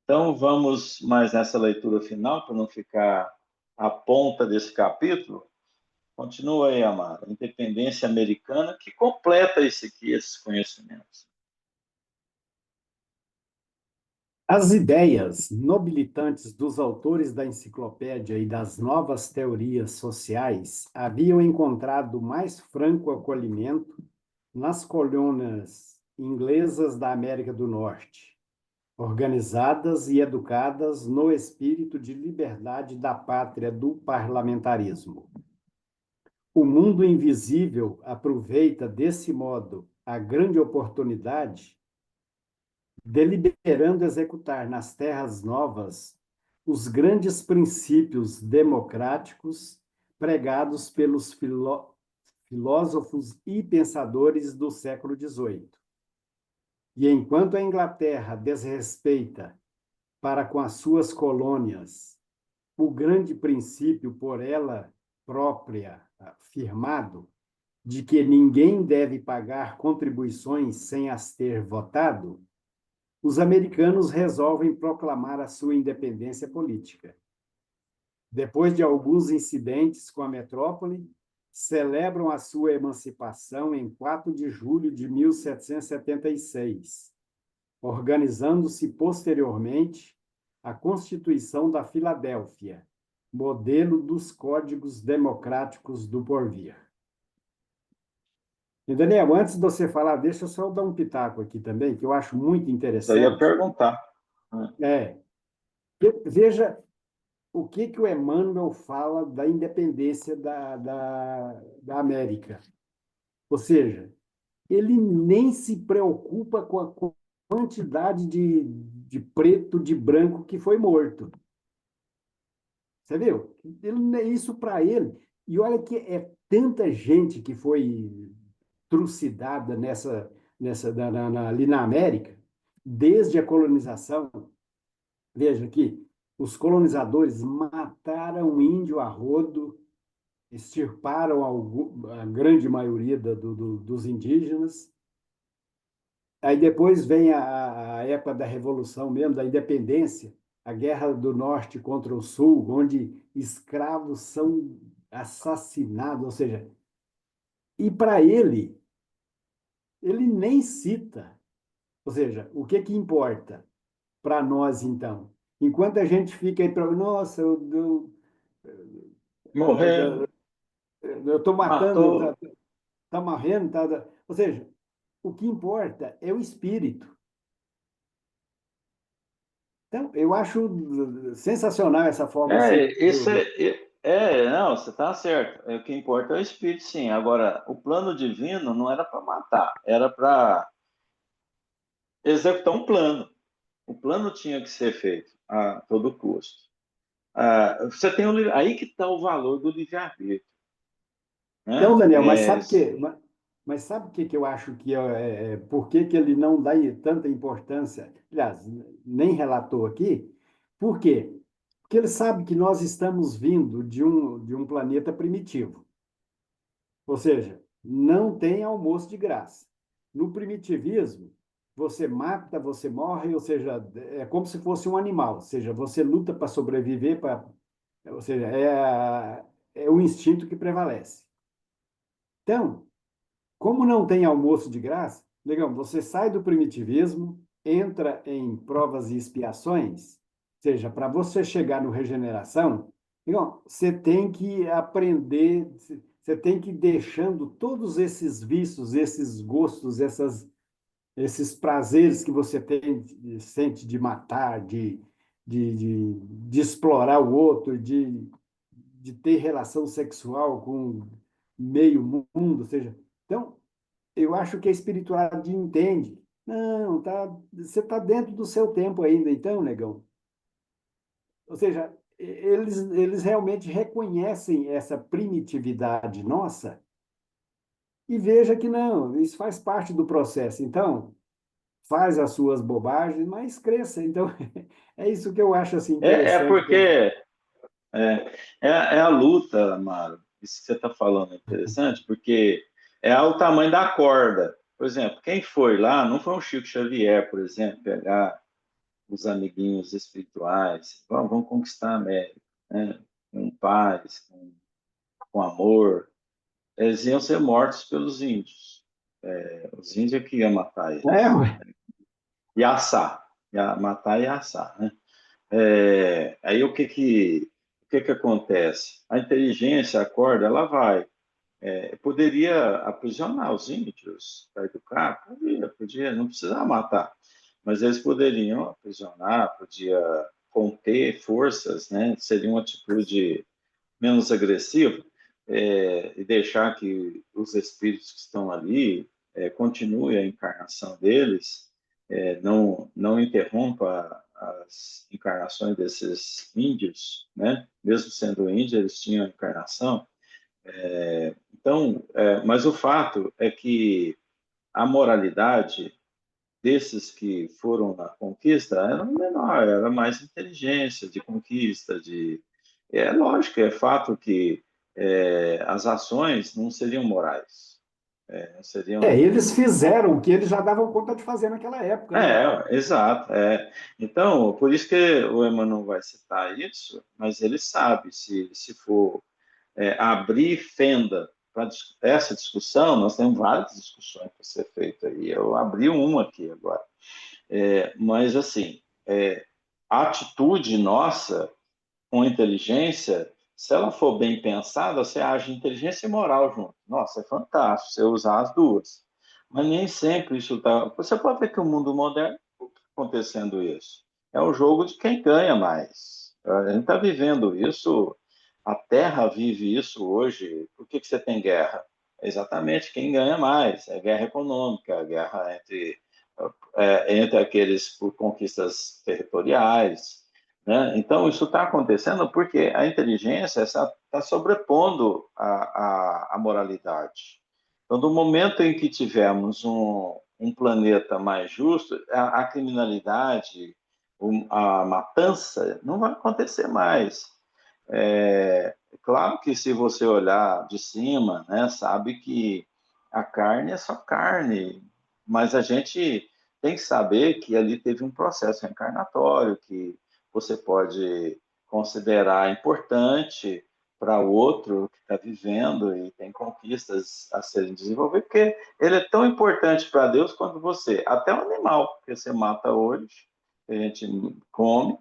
Então, vamos mais nessa leitura final, para não ficar à ponta desse capítulo. Continua aí, Amara. Independência americana, que completa isso aqui, esses conhecimentos. As ideias nobilitantes dos autores da enciclopédia e das novas teorias sociais haviam encontrado mais franco acolhimento nas colônias inglesas da América do Norte, organizadas e educadas no espírito de liberdade da pátria do parlamentarismo. O mundo invisível aproveita desse modo a grande oportunidade, deliberando executar nas terras novas os grandes princípios democráticos pregados pelos filósofos e pensadores do século XVIII. E enquanto a Inglaterra desrespeita para com as suas colônias o grande princípio por ela própria firmado, de que ninguém deve pagar contribuições sem as ter votado, os americanos resolvem proclamar a sua independência política. Depois de alguns incidentes com a metrópole, celebram a sua emancipação em 4 de julho de 1776, organizando-se posteriormente a Constituição da Filadélfia, modelo dos códigos democráticos do porvir. E, Daniel, antes de você falar, deixa eu só dar um pitaco aqui também, que eu acho muito Eu ia interessante. perguntar. É, veja o que o Emmanuel fala da independência da América. Ou seja, ele nem se preocupa com a quantidade de preto, de branco que foi morto. Você viu? Isso para ele. E olha que é tanta gente que foi trucidada ali na América, desde a colonização. Veja aqui, os colonizadores mataram índio a rodo, extirparam a grande maioria dos indígenas. Aí depois vem a época da Revolução mesmo, da Independência, a Guerra do Norte contra o Sul, onde escravos são assassinados, ou seja, e para ele nem cita, ou seja, o que importa para nós então? Enquanto a gente fica aí para, nossa, Morrendo, eu estou matando, matou. tá morrendo, ou seja, o que importa é o espírito. Então, eu acho sensacional essa forma assim. Isso não, você está certo. O que importa é o espírito, sim. Agora, o plano divino não era para matar, era para executar um plano. O plano tinha que ser feito a todo custo. Você tem aí que está o valor do livre-arbítrio, Então, né? Daniel, mas sabe o que eu acho que por que ele não dá tanta importância? Aliás, nem relatou aqui. Por quê? Porque ele sabe que nós estamos vindo de um planeta primitivo. Ou seja, não tem almoço de graça. No primitivismo, você mata, você morre, ou seja, é como se fosse um animal. Ou seja, você luta para sobreviver, ou seja, é o instinto que prevalece. Então, como não tem almoço de graça, legal, você sai do primitivismo, entra em provas e expiações, ou seja, para você chegar no regeneração, legal, você tem que aprender, você tem que ir deixando todos esses vícios, esses gostos, esses prazeres que você sente de matar, de explorar o outro, de ter relação sexual com meio mundo, ou seja, então eu acho que a espiritualidade entende. Não, você está dentro do seu tempo ainda, então, negão. Ou seja, eles realmente reconhecem essa primitividade nossa e veja que não, isso faz parte do processo. Então, faz as suas bobagens, mas cresça. Então, é isso que eu acho assim interessante. Porque é a luta, Amaro. Isso que você está falando é interessante, porque é o tamanho da corda. Por exemplo, quem foi lá, não foi um Chico Xavier, por exemplo, pegar os amiguinhos espirituais, vamos conquistar a América, né? Com paz, com amor. Eles iam ser mortos pelos índios. Os índios é que iam matar É, eles. ué. E assar. Matar e assar, né? Aí o que que acontece? A inteligência, a corda, ela vai. Poderia aprisionar os índios para educar? Podia, não precisava matar. Mas eles poderiam aprisionar, podia conter forças, né? Seria uma atitude menos agressiva, e deixar que os espíritos que estão ali continue a encarnação deles, não interrompa as encarnações desses índios, né? Mesmo sendo índio, eles tinham encarnação. Então, mas o fato é que a moralidade desses que foram na conquista era menor, era mais inteligência de conquista, lógico, é fato que as ações não seriam morais, Seriam. Eles fizeram o que eles já davam conta de fazer naquela época, né? Exato. Então, por isso que o Emmanuel vai citar isso, mas ele sabe, se for abrir fenda para essa discussão, nós temos várias discussões para ser feitas aí. Eu abri uma aqui agora. Mas, assim, a atitude nossa com inteligência, se ela for bem pensada, você age inteligência e moral junto. Nossa, é fantástico você usar as duas. Mas nem sempre isso está. Você pode ver que o mundo moderno está acontecendo isso. É o jogo de quem ganha mais. A gente está vivendo isso, a Terra vive isso hoje. Por que você tem guerra? É exatamente quem ganha mais. É guerra econômica, é guerra entre aqueles por conquistas territoriais, né? Então, isso está acontecendo porque a inteligência está sobrepondo a moralidade. Então, no momento em que tivermos um planeta mais justo, a criminalidade, a matança, não vai acontecer mais. Claro que se você olhar de cima, né, sabe que a carne é só carne, mas a gente tem que saber que ali teve um processo reencarnatório que você pode considerar importante para o outro que está vivendo e tem conquistas a serem desenvolvidas, porque ele é tão importante para Deus quanto você, até o animal que você mata hoje, que a gente come,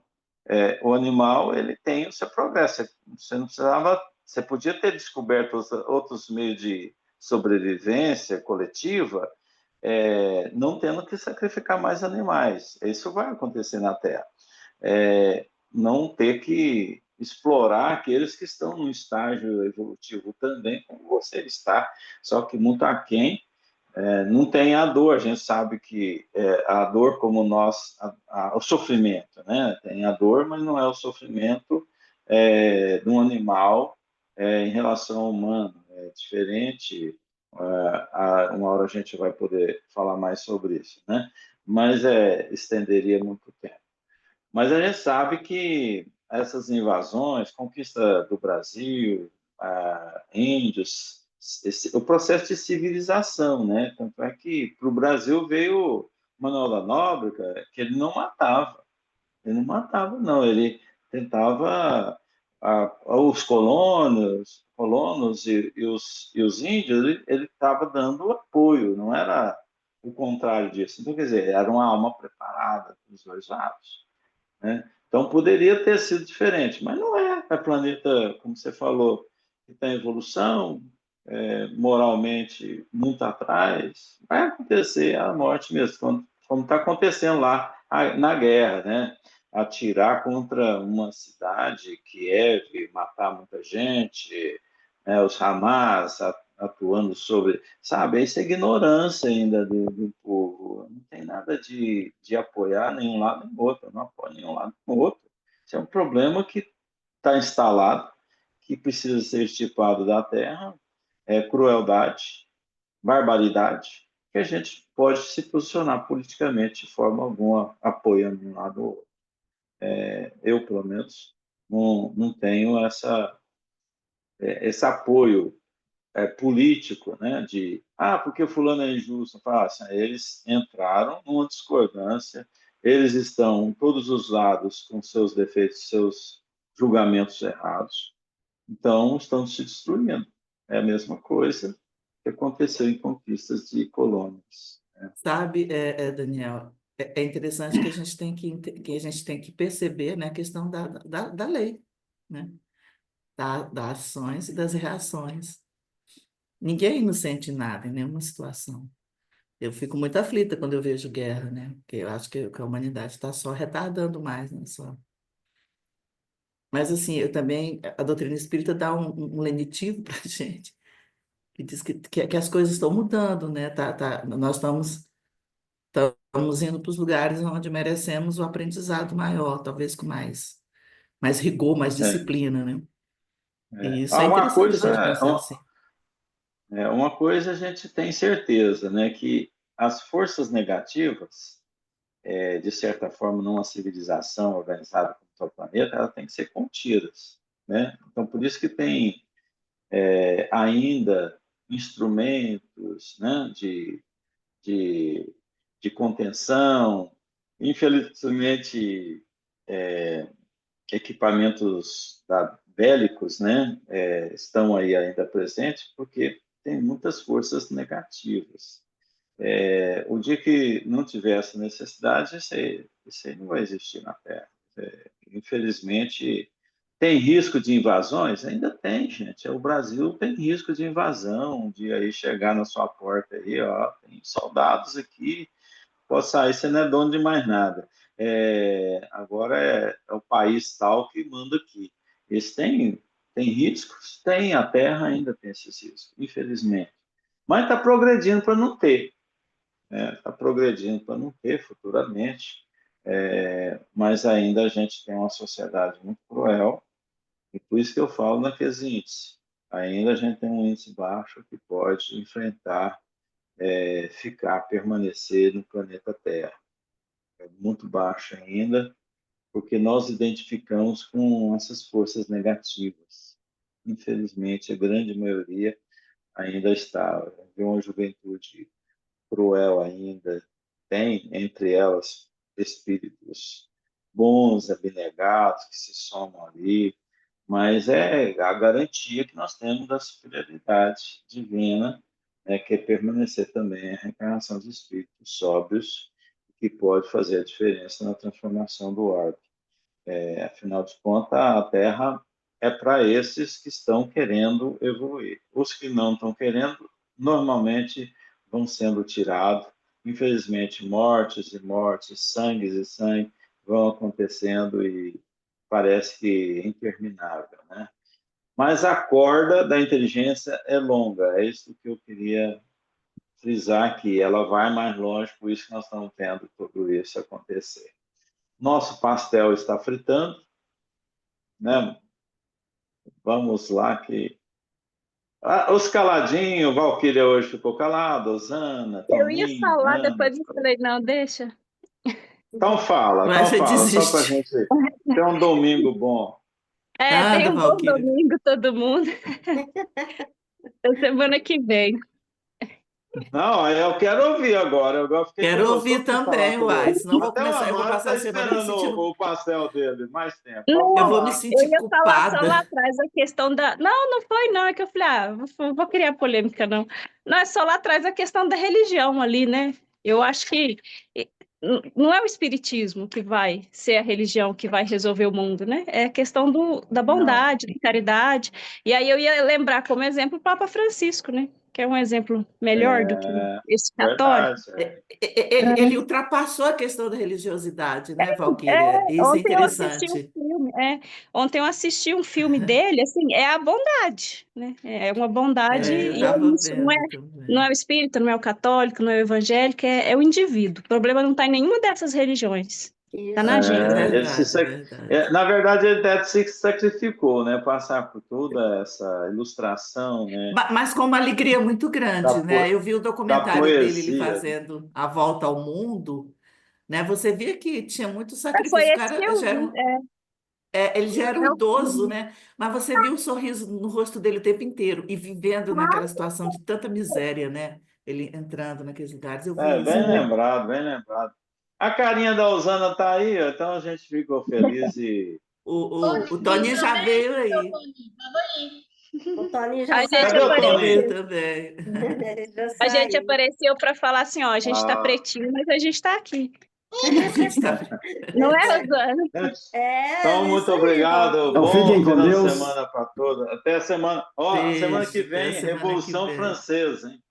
o animal ele tem o seu progresso. Você não precisava, você podia ter descoberto outros meios de sobrevivência coletiva, não tendo que sacrificar mais animais. Isso vai acontecer na Terra. Não ter que explorar aqueles que estão no estágio evolutivo também, como você está, só que muito aquém. Não tem a dor, a gente sabe que a dor como nós, o sofrimento, né? Tem a dor, mas não é o sofrimento de um animal em relação ao humano, é diferente. Uma hora a gente vai poder falar mais sobre isso, né? Mas estenderia muito tempo. Mas a gente sabe que essas invasões, conquista do Brasil, índios, o processo de civilização, né? Tanto é que para o Brasil veio Manuel da Nóbrega, que ele não matava, não, ele tentava os colonos e os índios, ele estava dando apoio, não era o contrário disso. Então, quer dizer, era uma alma preparada dos dois lados, né? Então poderia ter sido diferente, mas não é. É planeta, como você falou, que está em evolução, moralmente muito atrás. Vai acontecer a morte mesmo, como está acontecendo lá na guerra, né? Atirar contra uma cidade, Kiev, matar muita gente, né? Os Hamas atuando sobre, sabe? Isso é ignorância ainda do povo. Não tem nada de apoiar nenhum lado nem outro, eu não apoio nenhum lado nem outro. Isso é um problema que está instalado, que precisa ser estipado da Terra, crueldade, barbaridade, que a gente pode se posicionar politicamente de forma alguma, apoiando um lado ou outro. Eu, pelo menos, não tenho esse apoio político, né, porque fulano é injusto. Fala assim, eles entraram numa discordância, eles estão, todos os lados, com seus defeitos, seus julgamentos errados, então estão se destruindo. É a mesma coisa que aconteceu em conquistas de colônias. Sabe, Daniel, é interessante que a gente tem que a gente tem que perceber, né, a questão da lei, né? Das ações e das reações. Ninguém é inocente em nada, em nenhuma situação. Eu fico muito aflita quando eu vejo guerra, né? Porque eu acho que a humanidade está só retardando mais, né? Só. Mas, assim, eu também, a doutrina espírita dá um lenitivo para a gente, que diz que as coisas estão mudando, né? Nós estamos indo para os lugares onde merecemos o aprendizado maior, talvez com mais rigor, mais É, disciplina, né? E isso é uma interessante a coisa, gente pensar assim. uma coisa a gente tem certeza, né, que as forças negativas, de certa forma, numa civilização organizada como o planeta, ela tem que ser contidas, né? Então, por isso que tem ainda instrumentos, né, de, de contenção, infelizmente, equipamentos bélicos, né, estão aí ainda presentes, porque tem muitas forças negativas. O dia que não tiver essa necessidade, isso aí não vai existir na Terra. Infelizmente, tem risco de invasões? Ainda tem, gente. O Brasil tem risco de invasão, de aí chegar na sua porta aí, ó, tem soldados aqui, pode sair, você não é dono de mais nada. Agora é o país tal que manda aqui. Eles têm riscos? Tem, a Terra ainda tem esses riscos, infelizmente. Mas está progredindo para não ter. Está progredindo para não ter futuramente. Mas ainda a gente tem uma sociedade muito cruel, e por isso que eu falo naqueles índices. Ainda a gente tem um índice baixo que pode enfrentar, permanecer no planeta Terra. É muito baixo ainda, porque nós identificamos com essas forças negativas. Infelizmente, a grande maioria ainda está. Vê uma juventude cruel ainda, tem entre elas espíritos bons, abnegados, que se somam ali, mas é a garantia que nós temos da superioridade divina, né, que é permanecer também a reencarnação dos espíritos sóbrios, que pode fazer a diferença na transformação do orbe. Afinal de contas, a Terra é para esses que estão querendo evoluir. Os que não estão querendo, normalmente vão sendo tirados. Infelizmente, mortes e mortes, sangues e sangue vão acontecendo e parece que é interminável, né? Mas a corda da inteligência é longa, é isso que eu queria frisar aqui. Ela vai mais longe, por isso que nós estamos vendo tudo isso acontecer. Nosso pastel está fritando, né? Vamos lá que... os caladinhos, Valquíria hoje ficou calada, Osana, Eu ia Toninho, falar, Ana. depois eu falei, não, deixa. Então Mas você fala, só para a desiste. gente ter um domingo bom. Tenha Anda, um bom Valquíria. domingo, todo mundo. Até semana que vem. Não, eu quero ouvir agora. Eu fiquei Quero curioso. ouvir Todo mundo falar também, curioso. uai. Senão Até o eu vou Amaro passar está a semana me esperando sentindo. o pastel dele mais tempo. Pode Eu Não, vou me falar. eu sentir ia falar só lá culpada. atrás a questão da. Não, não foi, não. É que eu falei, não vou criar polêmica, não. Não, é só lá atrás a questão da religião ali, né? Eu acho que não é o espiritismo que vai ser a religião que vai resolver o mundo, né? É a questão da Não, bondade, da caridade. E aí eu ia lembrar como exemplo o Papa Francisco, né? Que é um exemplo melhor do que esse católico. verdade. Ele ultrapassou a questão da religiosidade, né, Valquíria? Isso é Ontem eu assisti um interessante. filme, ontem eu assisti um filme dele, assim, é a bondade, né? É uma bondade Eu e é estava isso, vendo não é também. o espírita, não é o católico, não é o evangélico, é o indivíduo. O problema não está em nenhuma dessas religiões, está Isso. na gente. Verdade, verdade. Na verdade, ele até se sacrificou, né? Passar por toda essa ilustração, né? Mas com uma alegria muito Da, grande, né? po- Eu vi o da documentário dele, ele poesia. fazendo a volta ao mundo, né? Você via que tinha muito Foi sacrifício. O esse cara já era filme, ele já era um é o idoso, filme. né? Mas você viu o sorriso no rosto dele o tempo inteiro e vivendo naquela situação de tanta miséria, né? Ele entrando naqueles lugares. Eu vi isso, Bem né? lembrado, bem lembrado. A carinha da Osana tá aí, ó, então a gente ficou feliz e... O Toninho já veio aí. O Tony já A gente Cadê o saiu. Já Toninho? veio apareceu, também. Ele já a gente saiu. apareceu para falar assim, ó, a gente está Ah, pretinho, mas a gente está aqui. A gente tá... Não é, Rosana? É, então, muito isso aí, obrigado. Então Valquíria. Bom fiquem com final de Deus. semana para todos. Até a semana. Ó, semana que Beijo, até a vem, semana que Revolução vem. Francesa, hein?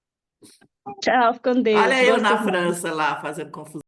Tchau, com Deus. Olha eu Boa na semana. França lá fazendo confusão.